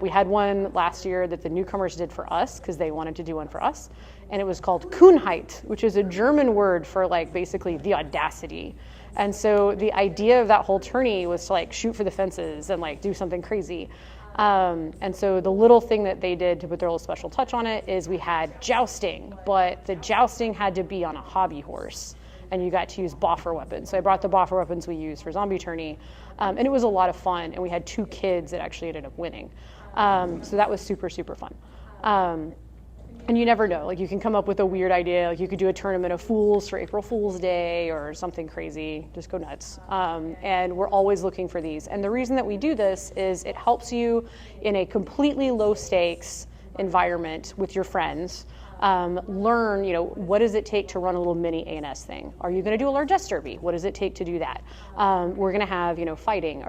We had one last year that the newcomers did for us because they wanted to do one for us. And it was called Kühnheit, which is a German word for like basically the audacity. And so the idea of that whole tourney was to like shoot for the fences and like do something crazy. And so the little thing that they did to put their little special touch on it is we had jousting, but the jousting had to be on a hobby horse, and you got to use boffer weapons. So I brought the boffer weapons we used for zombie tourney, and it was a lot of fun, and we had 2 kids that actually ended up winning. So that was super, super fun. And you never know, like you can come up with a weird idea, like you could do a tournament of fools for April Fool's Day or something crazy, just go nuts. And we're always looking for these. And the reason that we do this is it helps you in a completely low stakes environment with your friends. Learn, what does it take to run a little mini A&S thing? Are you going to do a largesse derby? What does it take to do that? We're going to have, fighting.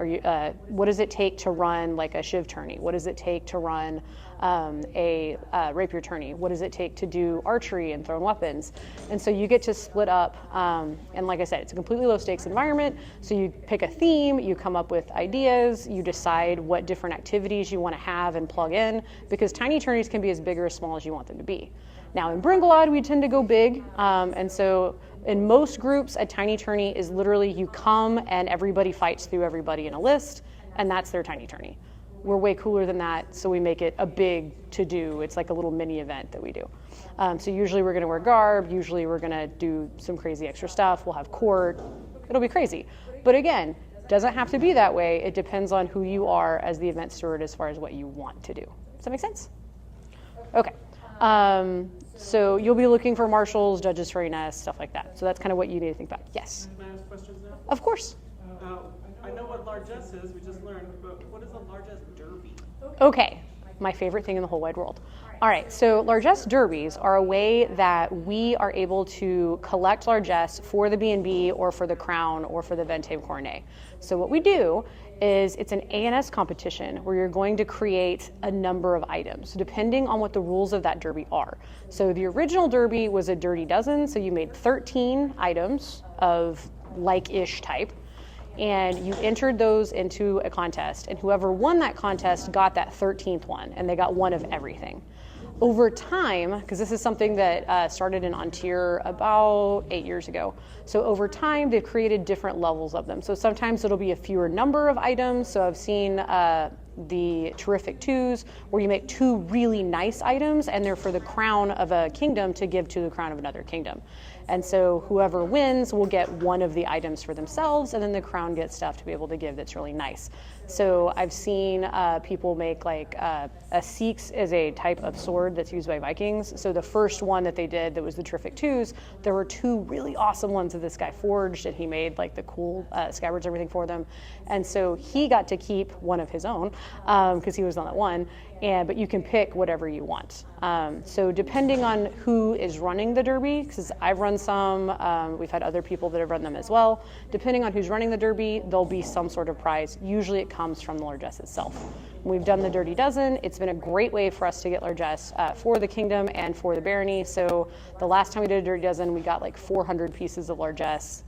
What does it take to run like a shiv tourney? What does it take to run a rapier tourney? What does it take to do archery and thrown weapons? And so you get to split up, and like I said, it's a completely low stakes environment. So you pick a theme, you come up with ideas, you decide what different activities you want to have and plug in, because tiny tourneys can be as big or as small as you want them to be. Now in bgwlad, we tend to go big, and so in most groups, a tiny tourney is literally you come and everybody fights through everybody in a list, and that's their tiny tourney. We're way cooler than that, so we make it a big to-do. It's like a little mini event that we do. So usually we're going to wear garb, usually we're going to do some crazy extra stuff, we'll have court, it'll be crazy. But again, doesn't have to be that way. It depends on who you are as the event steward as far as what you want to do. Does that make sense? Okay. So you'll be looking for marshals, judges for A&S, stuff like that. So that's kind of what you need to think about. Yes? Can I ask questions now? Of course. I know what largesse is, we just learned, but what is a largesse derby? Okay, my favorite thing in the whole wide world. All right, so largesse derbies are a way that we are able to collect largesse for the B&B or for the Crown or for the Vendheim Coronet. So what we do is it's an A&S competition where you're going to create a number of items depending on what the rules of that derby are. So the original derby was a dirty dozen, so you made 13 items of like-ish type, and you entered those into a contest, and whoever won that contest got that 13th one, and they got one of everything. Over time, because this is something that started in Ontier about 8 years ago, so over time they've created different levels of them. So sometimes it'll be a fewer number of items. So I've seen the terrific twos where you make 2 really nice items and they're for the crown of a kingdom to give to the crown of another kingdom. And so whoever wins will get one of the items for themselves, and then the crown gets stuff to be able to give that's really nice. So I've seen people make like a seeks is a type of sword that's used by Vikings. So the first one that they did that was the Terrific Twos, there were two really awesome ones that this guy forged, and he made like the cool scabbards, everything for them. And so he got to keep one of his own because he was on that one. But you can pick whatever you want. So depending on who is running the Derby, because I've run some, we've had other people that have run them as well. Depending on who's running the Derby, there'll be some sort of prize. Usually it comes from the largesse itself. When we've done the Dirty Dozen, it's been a great way for us to get largesse for the kingdom and for the barony. So the last time we did a Dirty Dozen, we got like 400 pieces of largesse,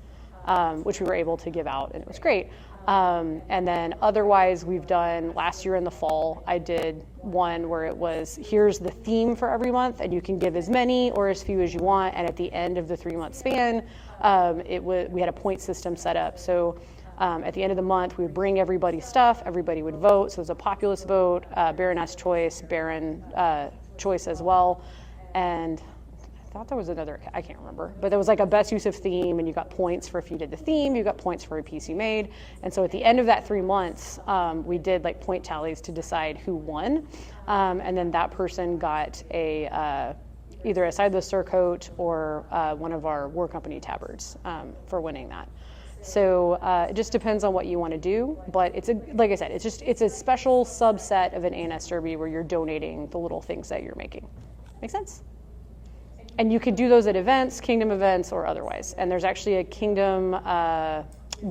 which we were able to give out, and it was great. And then otherwise we've done, last year in the fall, I did one where it was, here's the theme for every month, and you can give as many or as few as you want. And at the end of the 3-month span, we had a point system set up. So at the end of the month, we would bring everybody stuff, everybody would vote. So it was a populist vote, Baroness choice, Baron choice as well. And I thought there was another, I can't remember, but there was like a best use of theme, and you got points for if you did the theme, you got points for a piece you made. And so at the end of that 3 months, we did like point tallies to decide who won. And then that person got either a sideless surcoat or one of our War Company tabards for winning that. So it just depends on what you want to do, but like I said, it's a special subset of an ANS Derby where you're donating the little things that you're making. Make sense? And you can do those at events, kingdom events, or otherwise. And there's actually a kingdom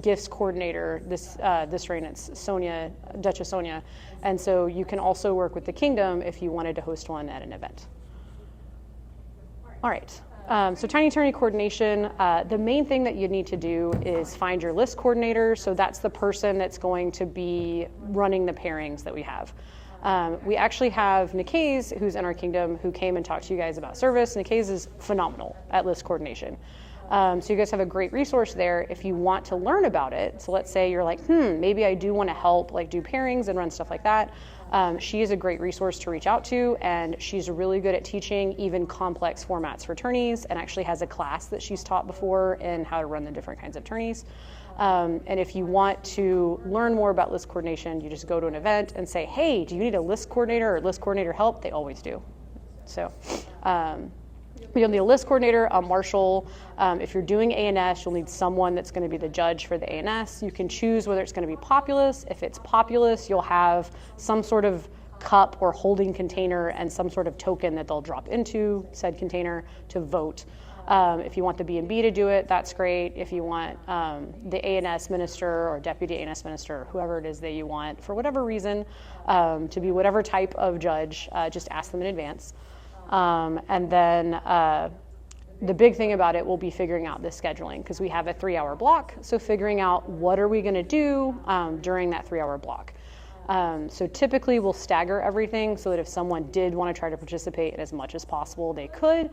gifts coordinator this reign. It's Sonia, Duchess Sonia. And so you can also work with the kingdom if you wanted to host one at an event. All right. So Tiny Tourney coordination, the main thing that you need to do is find your list coordinator. So that's the person that's going to be running the pairings that we have. We actually have Nikaz, who's in our kingdom, who came and talked to you guys about service. Nikaz is phenomenal at list coordination. So you guys have a great resource there if you want to learn about it. So let's say you're like, maybe I do want to help like do pairings and run stuff like that. She is a great resource to reach out to, and she's really good at teaching even complex formats for tourneys, and actually has a class that she's taught before in how to run the different kinds of tourneys. And if you want to learn more about list coordination, you just go to an event and say, hey, do you need a list coordinator or list coordinator help? They always do. So you'll need a list coordinator, a marshal. If you're doing ANS, you'll need someone that's going to be the judge for the ANS. You can choose whether it's going to be populous. If it's populous, you'll have some sort of cup or holding container and some sort of token that they'll drop into said container to vote. If you want the B&B to do it, that's great. If you want the ANS minister or deputy ANS minister, whoever it is that you want, for whatever reason, to be whatever type of judge, just ask them in advance. And then the big thing about it will be figuring out the scheduling, because we have a 3-hour block. So figuring out what are we going to do during that 3-hour block. So typically we'll stagger everything so that if someone did want to try to participate in as much as possible, they could.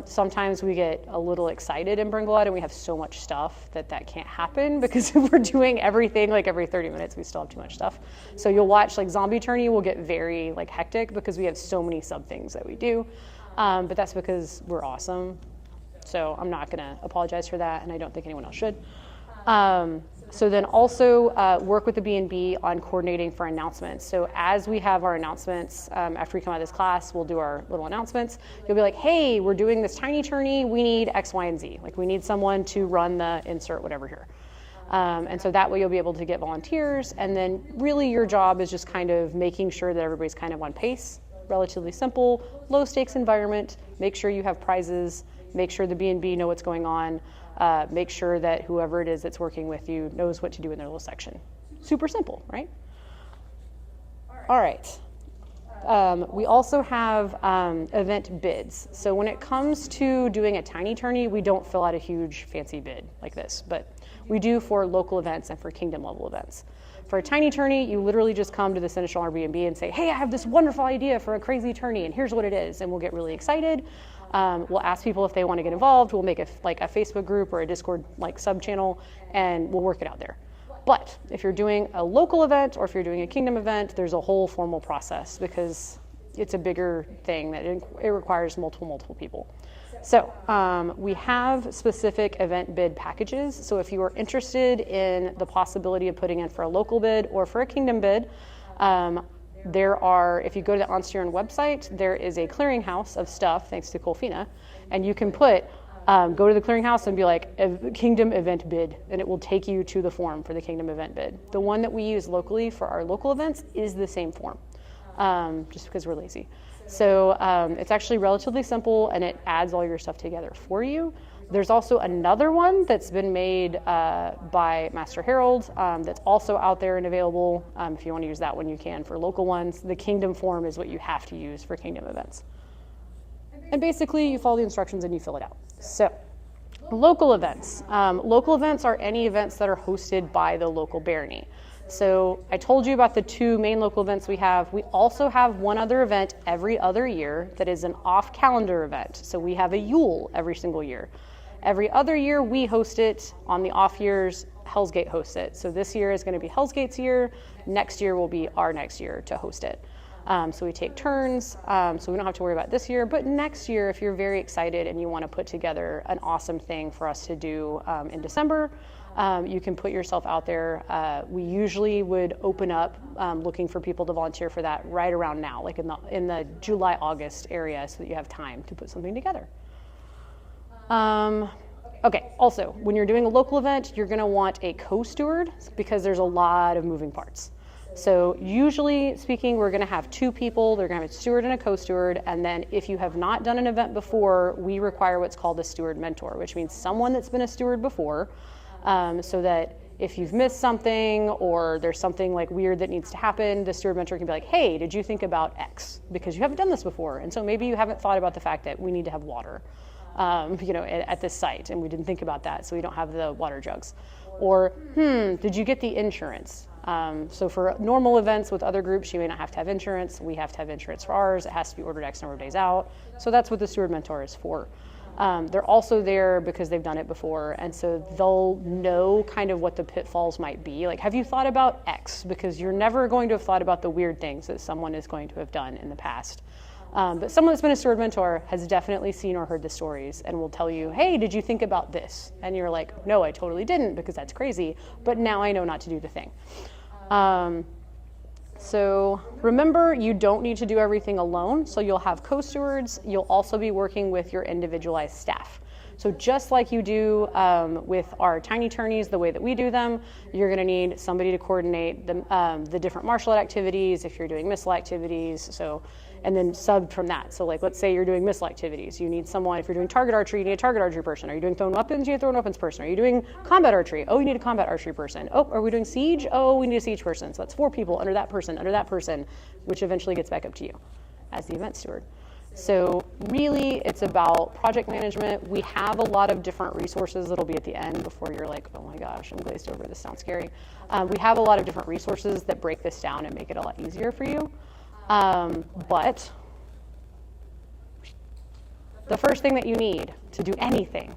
Sometimes we get a little excited in bgwlad and we have so much stuff that can't happen, because if we're doing everything like every 30 minutes, we still have too much stuff. So you'll watch like Zombie Tourney will get very like hectic because we have so many sub things that we do. But that's because we're awesome. So I'm not going to apologize for that, and I don't think anyone else should. So then also work with the B&B on coordinating for announcements. So as we have our announcements, after we come out of this class, we'll do our little announcements. You'll be like, hey, we're doing this tiny tourney. We need X, Y, and Z. Like we need someone to run the insert whatever here. And so that way you'll be able to get volunteers. And then really your job is just kind of making sure that everybody's kind of on pace. Relatively simple, low stakes environment. Make sure you have prizes. Make sure the B&B know what's going on. Make sure that whoever it is that's working with you knows what to do in their little section. Super simple, right? All right. We also have event bids. So when it comes to doing a tiny tourney, we don't fill out a huge fancy bid like this, but we do for local events and for kingdom level events. For a tiny tourney, you literally just come to the Seneschal Airbnb and say, hey, I have this wonderful idea for a crazy tourney, and here's what it is. And we'll get really excited. We'll ask people if they want to get involved. We'll make a Facebook group or a Discord sub channel, and we'll work it out there. But if you're doing a local event or if you're doing a kingdom event, there's a whole formal process because it's a bigger thing that it requires multiple people. So we have specific event bid packages. So if you are interested in the possibility of putting in for a local bid or for a kingdom bid, if you go to the Onsteron website, there is a clearinghouse of stuff, thanks to Colfina, and you can go to the clearinghouse and be like, kingdom event bid, and it will take you to the form for the kingdom event bid. The one that we use locally for our local events is the same form, just because we're lazy. So it's actually relatively simple, and it adds all your stuff together for you. There's also another one that's been made by Master Harold that's also out there and available. If you want to use that one, you can for local ones. The kingdom form is what you have to use for kingdom events. And basically, you follow the instructions and you fill it out. So, local events. Local events are any events that are hosted by the local barony. So I told you about the 2 main local events we have. We also have one other event every other year that is an off-calendar event. So we have a Yule every single year. Every other year we host it. On the off years, Hell's Gate hosts it. So this year is going to be Hell's Gate's year. Next year will be our next year to host it. So we take turns, so we don't have to worry about this year. But next year, if you're very excited and you want to put together an awesome thing for us to do in December, you can put yourself out there. We usually would open up looking for people to volunteer for that right around now, like in the July, August area, so that you have time to put something together. Okay, also, when you're doing a local event, you're going to want a co-steward because there's a lot of moving parts. So usually speaking, we're going to have 2 people. They're going to have a steward and a co-steward. And then if you have not done an event before, we require what's called a steward mentor, which means someone that's been a steward before, so that if you've missed something or there's something like weird that needs to happen, the steward mentor can be like, hey, did you think about X? Because you haven't done this before. And so maybe you haven't thought about the fact that we need to have water, at this site, and we didn't think about that, so we don't have the water jugs. Or, did you get the insurance? So for normal events with other groups, you may not have to have insurance. We have to have insurance for ours. It has to be ordered X number of days out. So that's what the steward mentor is for. They're also there because they've done it before, and so they'll know kind of what the pitfalls might be. Like, have you thought about X? Because you're never going to have thought about the weird things that someone is going to have done in the past. But someone that's been a steward mentor has definitely seen or heard the stories and will tell you, hey, did you think about this? And you're like, no, I totally didn't, because that's crazy, but now I know not to do the thing. So remember, you don't need to do everything alone. So you'll have co-stewards. You'll also be working with your individualized staff. So just like you do with our tiny tourneys, the way that we do them, you're going to need somebody to coordinate the different martial art activities if you're doing missile activities. So, and then sub from that. So like, let's say you're doing missile activities. You need someone, if you're doing target archery, you need a target archery person. Are you doing thrown weapons? You need a thrown weapons person. Are you doing combat archery? Oh, you need a combat archery person. Oh, are we doing siege? Oh, we need a siege person. So that's 4 people under that person, which eventually gets back up to you as the event steward. So really, it's about project management. We have a lot of different resources that'll be at the end before you're like, oh my gosh, I'm glazed over. This sounds scary. We have a lot of different resources that break this down and make it a lot easier for you. But the first thing that you need to do anything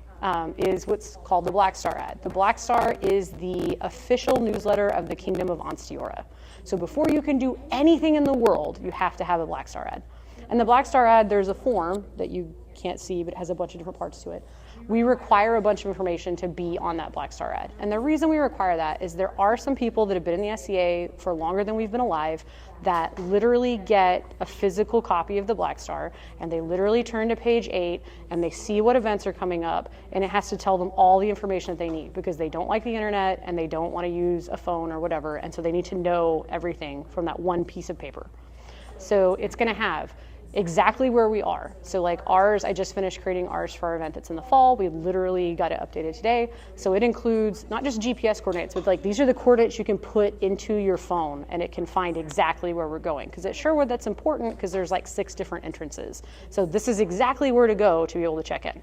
is what's called the Black Star ad. The Black Star is the official newsletter of the Kingdom of Onsteora. So before you can do anything in the world, you have to have a Black Star ad. And the Black Star ad, there's a form that you can't see, but it has a bunch of different parts to it. We require a bunch of information to be on that Black Star ad. And the reason we require that is there are some people that have been in the NCA for longer than we've been alive that literally get a physical copy of the Black Star, and they literally turn to page 8 and they see what events are coming up, and it has to tell them all the information that they need because they don't like the internet and they don't want to use a phone or whatever, and so they need to know everything from that one piece of paper. So it's going to have exactly where we are. So like ours, I just finished creating ours for our event that's in the fall. We literally got it updated today. So it includes not just GPS coordinates, but like these are the coordinates you can put into your phone and it can find exactly where we're going. Because at Sherwood, that's important because there's like 6 different entrances. So this is exactly where to go to be able to check in.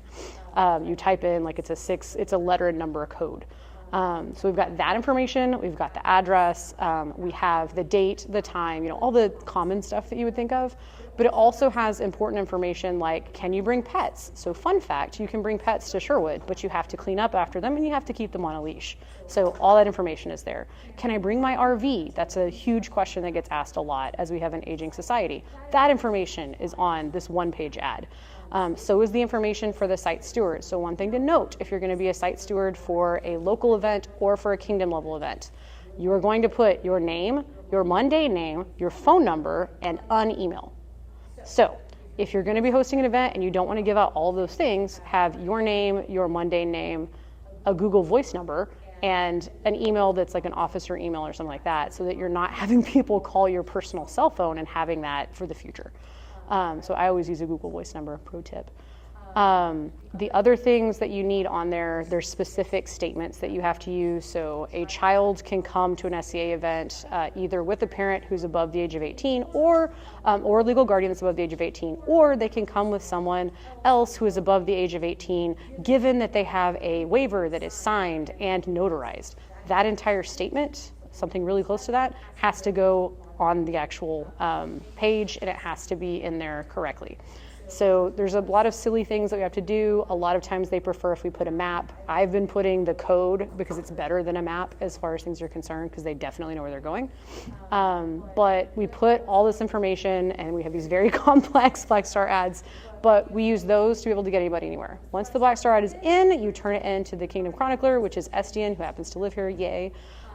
You type in like it's a letter and number code. So we've got that information, we've got the address, we have the date, the time, all the common stuff that you would think of, but it also has important information like, can you bring pets? So fun fact, you can bring pets to Sherwood, but you have to clean up after them and you have to keep them on a leash. So all that information is there. Can I bring my RV? That's a huge question that gets asked a lot as we have an aging society. That information is on this 1-page ad. So is the information for the site steward. So one thing to note, if you're going to be a site steward for a local event or for a kingdom level event, you are going to put your name, your mundane name, your phone number, and an email. So if you're going to be hosting an event and you don't want to give out all of those things, have your name, your mundane name, a Google Voice number, and an email that's like an officer email or something like that, so that you're not having people call your personal cell phone and having that for the future. So I always use a Google Voice number, pro tip. The other things that you need on there, there's specific statements that you have to use. So a child can come to an NCA event either with a parent who's above the age of 18 or a legal guardian that's above the age of 18, or they can come with someone else who is above the age of 18, given that they have a waiver that is signed and notarized. That entire statement, something really close to that, has to go on the actual page, and it has to be in there correctly. So there's a lot of silly things that we have to do. A lot of times they prefer if we put a map. I've been putting the code because it's better than a map as far as things are concerned, because they definitely know where they're going. But we put all this information, and we have these very complex Black Star ads, but we use those to be able to get anybody anywhere. Once the Black Star ad is in, you turn it into the Kingdom Chronicler, which is Estian, who happens to live here, yay,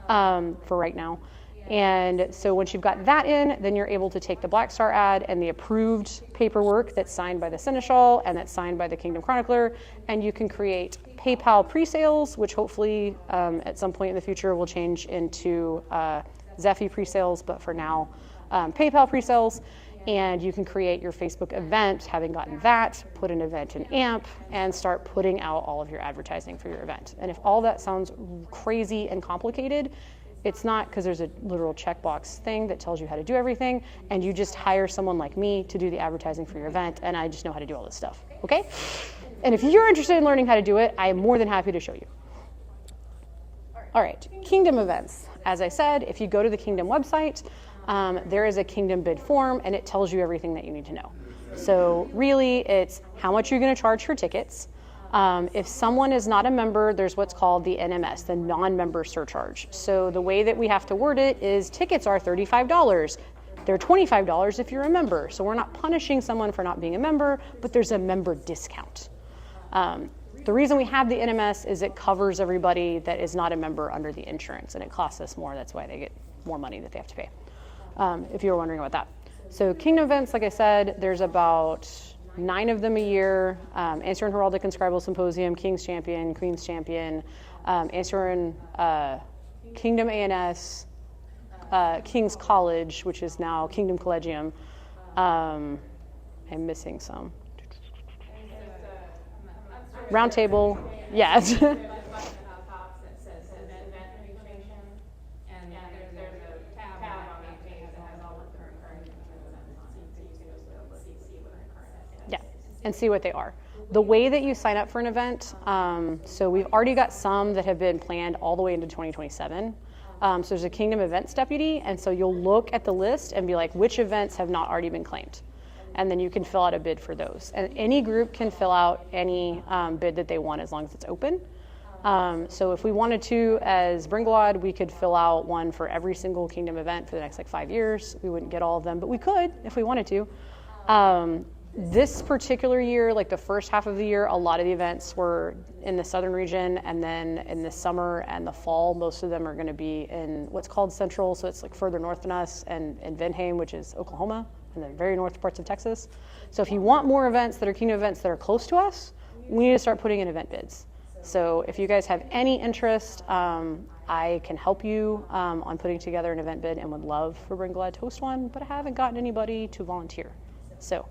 for right now. And so once you've got that in, then you're able to take the Black Star ad and the approved paperwork that's signed by the Seneschal and that's signed by the Kingdom Chronicler, and you can create PayPal pre-sales, which hopefully at some point in the future will change into Zephy pre-sales, but for now, PayPal pre-sales. And you can create your Facebook event, having gotten that, put an event in AMP, and start putting out all of your advertising for your event. And if all that sounds crazy and complicated, it's not, because there's a literal checkbox thing that tells you how to do everything, and you just hire someone like me to do the advertising for your event, and I just know how to do all this stuff, okay? And if you're interested in learning how to do it, I am more than happy to show you. All right, Kingdom events. As I said, if you go to the Kingdom website, there is a Kingdom bid form, and it tells you everything that you need to know. So really, it's how much you're going to charge for tickets. If someone is not a member, there's what's called the NMS, the non-member surcharge. So the way that we have to word it is tickets are $35. They're $25 if you're a member. So we're not punishing someone for not being a member, but there's a member discount. The reason we have the NMS is it covers everybody that is not a member under the insurance, and it costs us more. That's why they get more money that they have to pay, if you were wondering about that. So Kingdom events, like I said, there's about 9 of them a year. Answering Heraldic and Scribal Symposium, King's Champion, Queen's Champion, Answering Kingdom ANS, King's College, which is now Kingdom Collegium. I'm missing some. Roundtable, yeah. And see what they are. The way that you sign up for an event, so we've already got some that have been planned all the way into 2027. So there's a Kingdom Events Deputy, and so you'll look at the list and be like, which events have not already been claimed? And then you can fill out a bid for those. And any group can fill out any bid that they want as long as it's open. So if we wanted to, as bgwlad, we could fill out one for every single Kingdom event for the next 5 years. We wouldn't get all of them, but we could if we wanted to. This particular year, like the first half of the year, a lot of the events were in the southern region, and then in the summer and the fall, most of them are going to be in what's called Central, so it's like further north than us, and in Vinheim, which is Oklahoma, and the very north parts of Texas. So if you want more events that are Kingdom events that are close to us, we need to start putting in event bids. So if you guys have any interest, I can help you on putting together an event bid, and would love for bgwlad to host one, but I haven't gotten anybody to volunteer. So.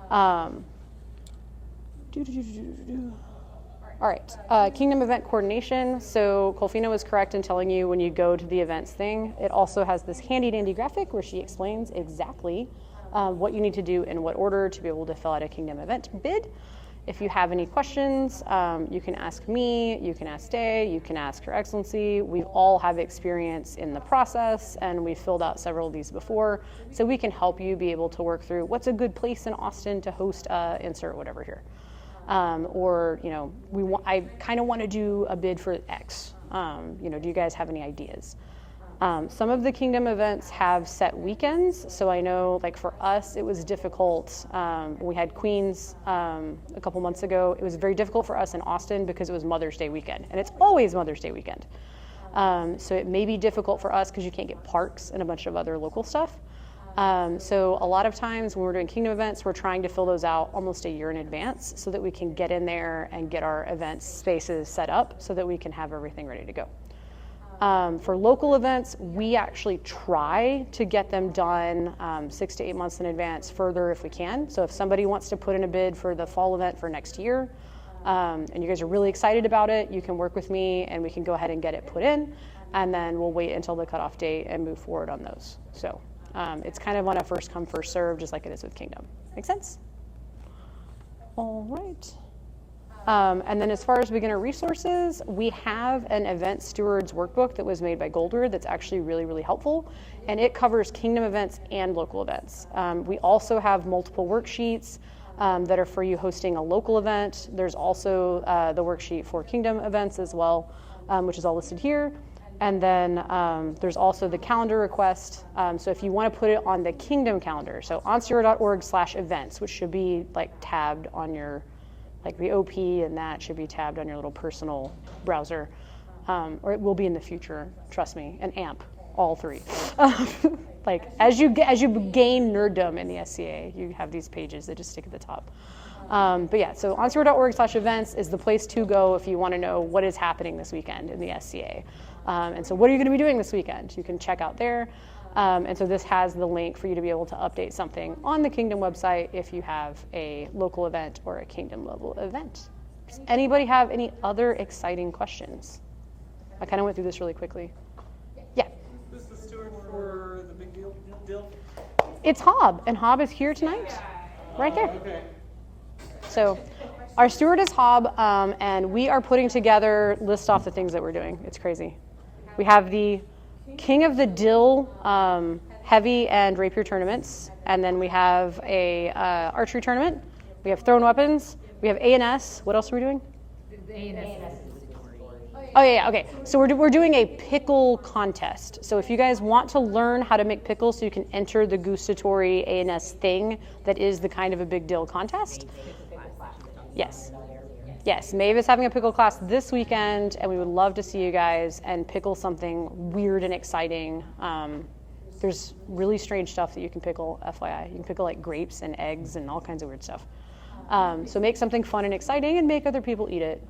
All right, Kingdom event coordination. So Colfina was correct in telling you when you go to the events thing, it also has this handy dandy graphic where she explains exactly what you need to do in what order to be able to fill out a Kingdom event bid. If you have any questions, you can ask me, you can ask Day, you can ask Her Excellency. We all have experience in the process, and we've filled out several of these before, so we can help you be able to work through what's a good place in Austin to host insert whatever here. Or, you know, I kind of want to do a bid for X. You know, do you guys have any ideas? Some of the Kingdom events have set weekends, so I know, like for us, it was difficult. We had Queens a couple months ago. It was very difficult for us in Austin because it was Mother's Day weekend, and it's always Mother's Day weekend. So it may be difficult for us because you can't get parks and a bunch of other local stuff. So a lot of times when we're doing Kingdom events, we're trying to fill those out almost a year in advance so that we can get in there and get our event spaces set up so that we can have everything ready to go. For local events, we actually try to get them done 6 to 8 months in advance, further if we can. So if somebody wants to put in a bid for the fall event for next year, and you guys are really excited about it, you can work with me and we can go ahead and get it put in, and then we'll wait until the cutoff date and move forward on those. So it's kind of on a first come, first serve, just like it is with Kingdom. Make sense? All right. And then as far as beginner resources, we have an event stewards workbook that was made by Goldward that's actually really, really helpful. And it covers Kingdom events and local events. We also have multiple worksheets that are for you hosting a local event. There's also the worksheet for Kingdom events as well, which is all listed here. And then there's also the calendar request. So if you want to put it on the Kingdom calendar, so onsierra.org/events, which should be like tabbed on your, like the OP and that should be tabbed on your little personal browser, or it will be in the future, trust me, and AMP, all three. Like as you gain nerddom in the SCA, you have these pages that just stick at the top. But yeah, so onsierra.org/events is the place to go if you want to know what is happening this weekend in the SCA. And so what are you going to be doing this weekend? You can check out there. And so this has the link for you to be able to update something on the Kingdom website if you have a local event or a Kingdom level event. Does anybody have any other exciting questions? I kind of went through this really quickly. Yeah. Is this the steward for the big deal? It's Hob, and Hob is here tonight, right there. Okay. So our steward is Hob, and we are putting together, list off the things that we're doing. It's crazy. We have the King of the Dill heavy and rapier tournaments, and then we have a archery tournament. We have thrown weapons. We have A&S. What else are we doing? Oh yeah, okay. So we're doing a pickle contest. So if you guys want to learn how to make pickles so you can enter the gustatory A&S thing that is the kind of a big deal contest. Yes. Yes, Maeve is having a pickle class this weekend, and we would love to see you guys and pickle something weird and exciting. There's really strange stuff that you can pickle, FYI. You can pickle like grapes and eggs and all kinds of weird stuff. So make something fun and exciting and make other people eat it.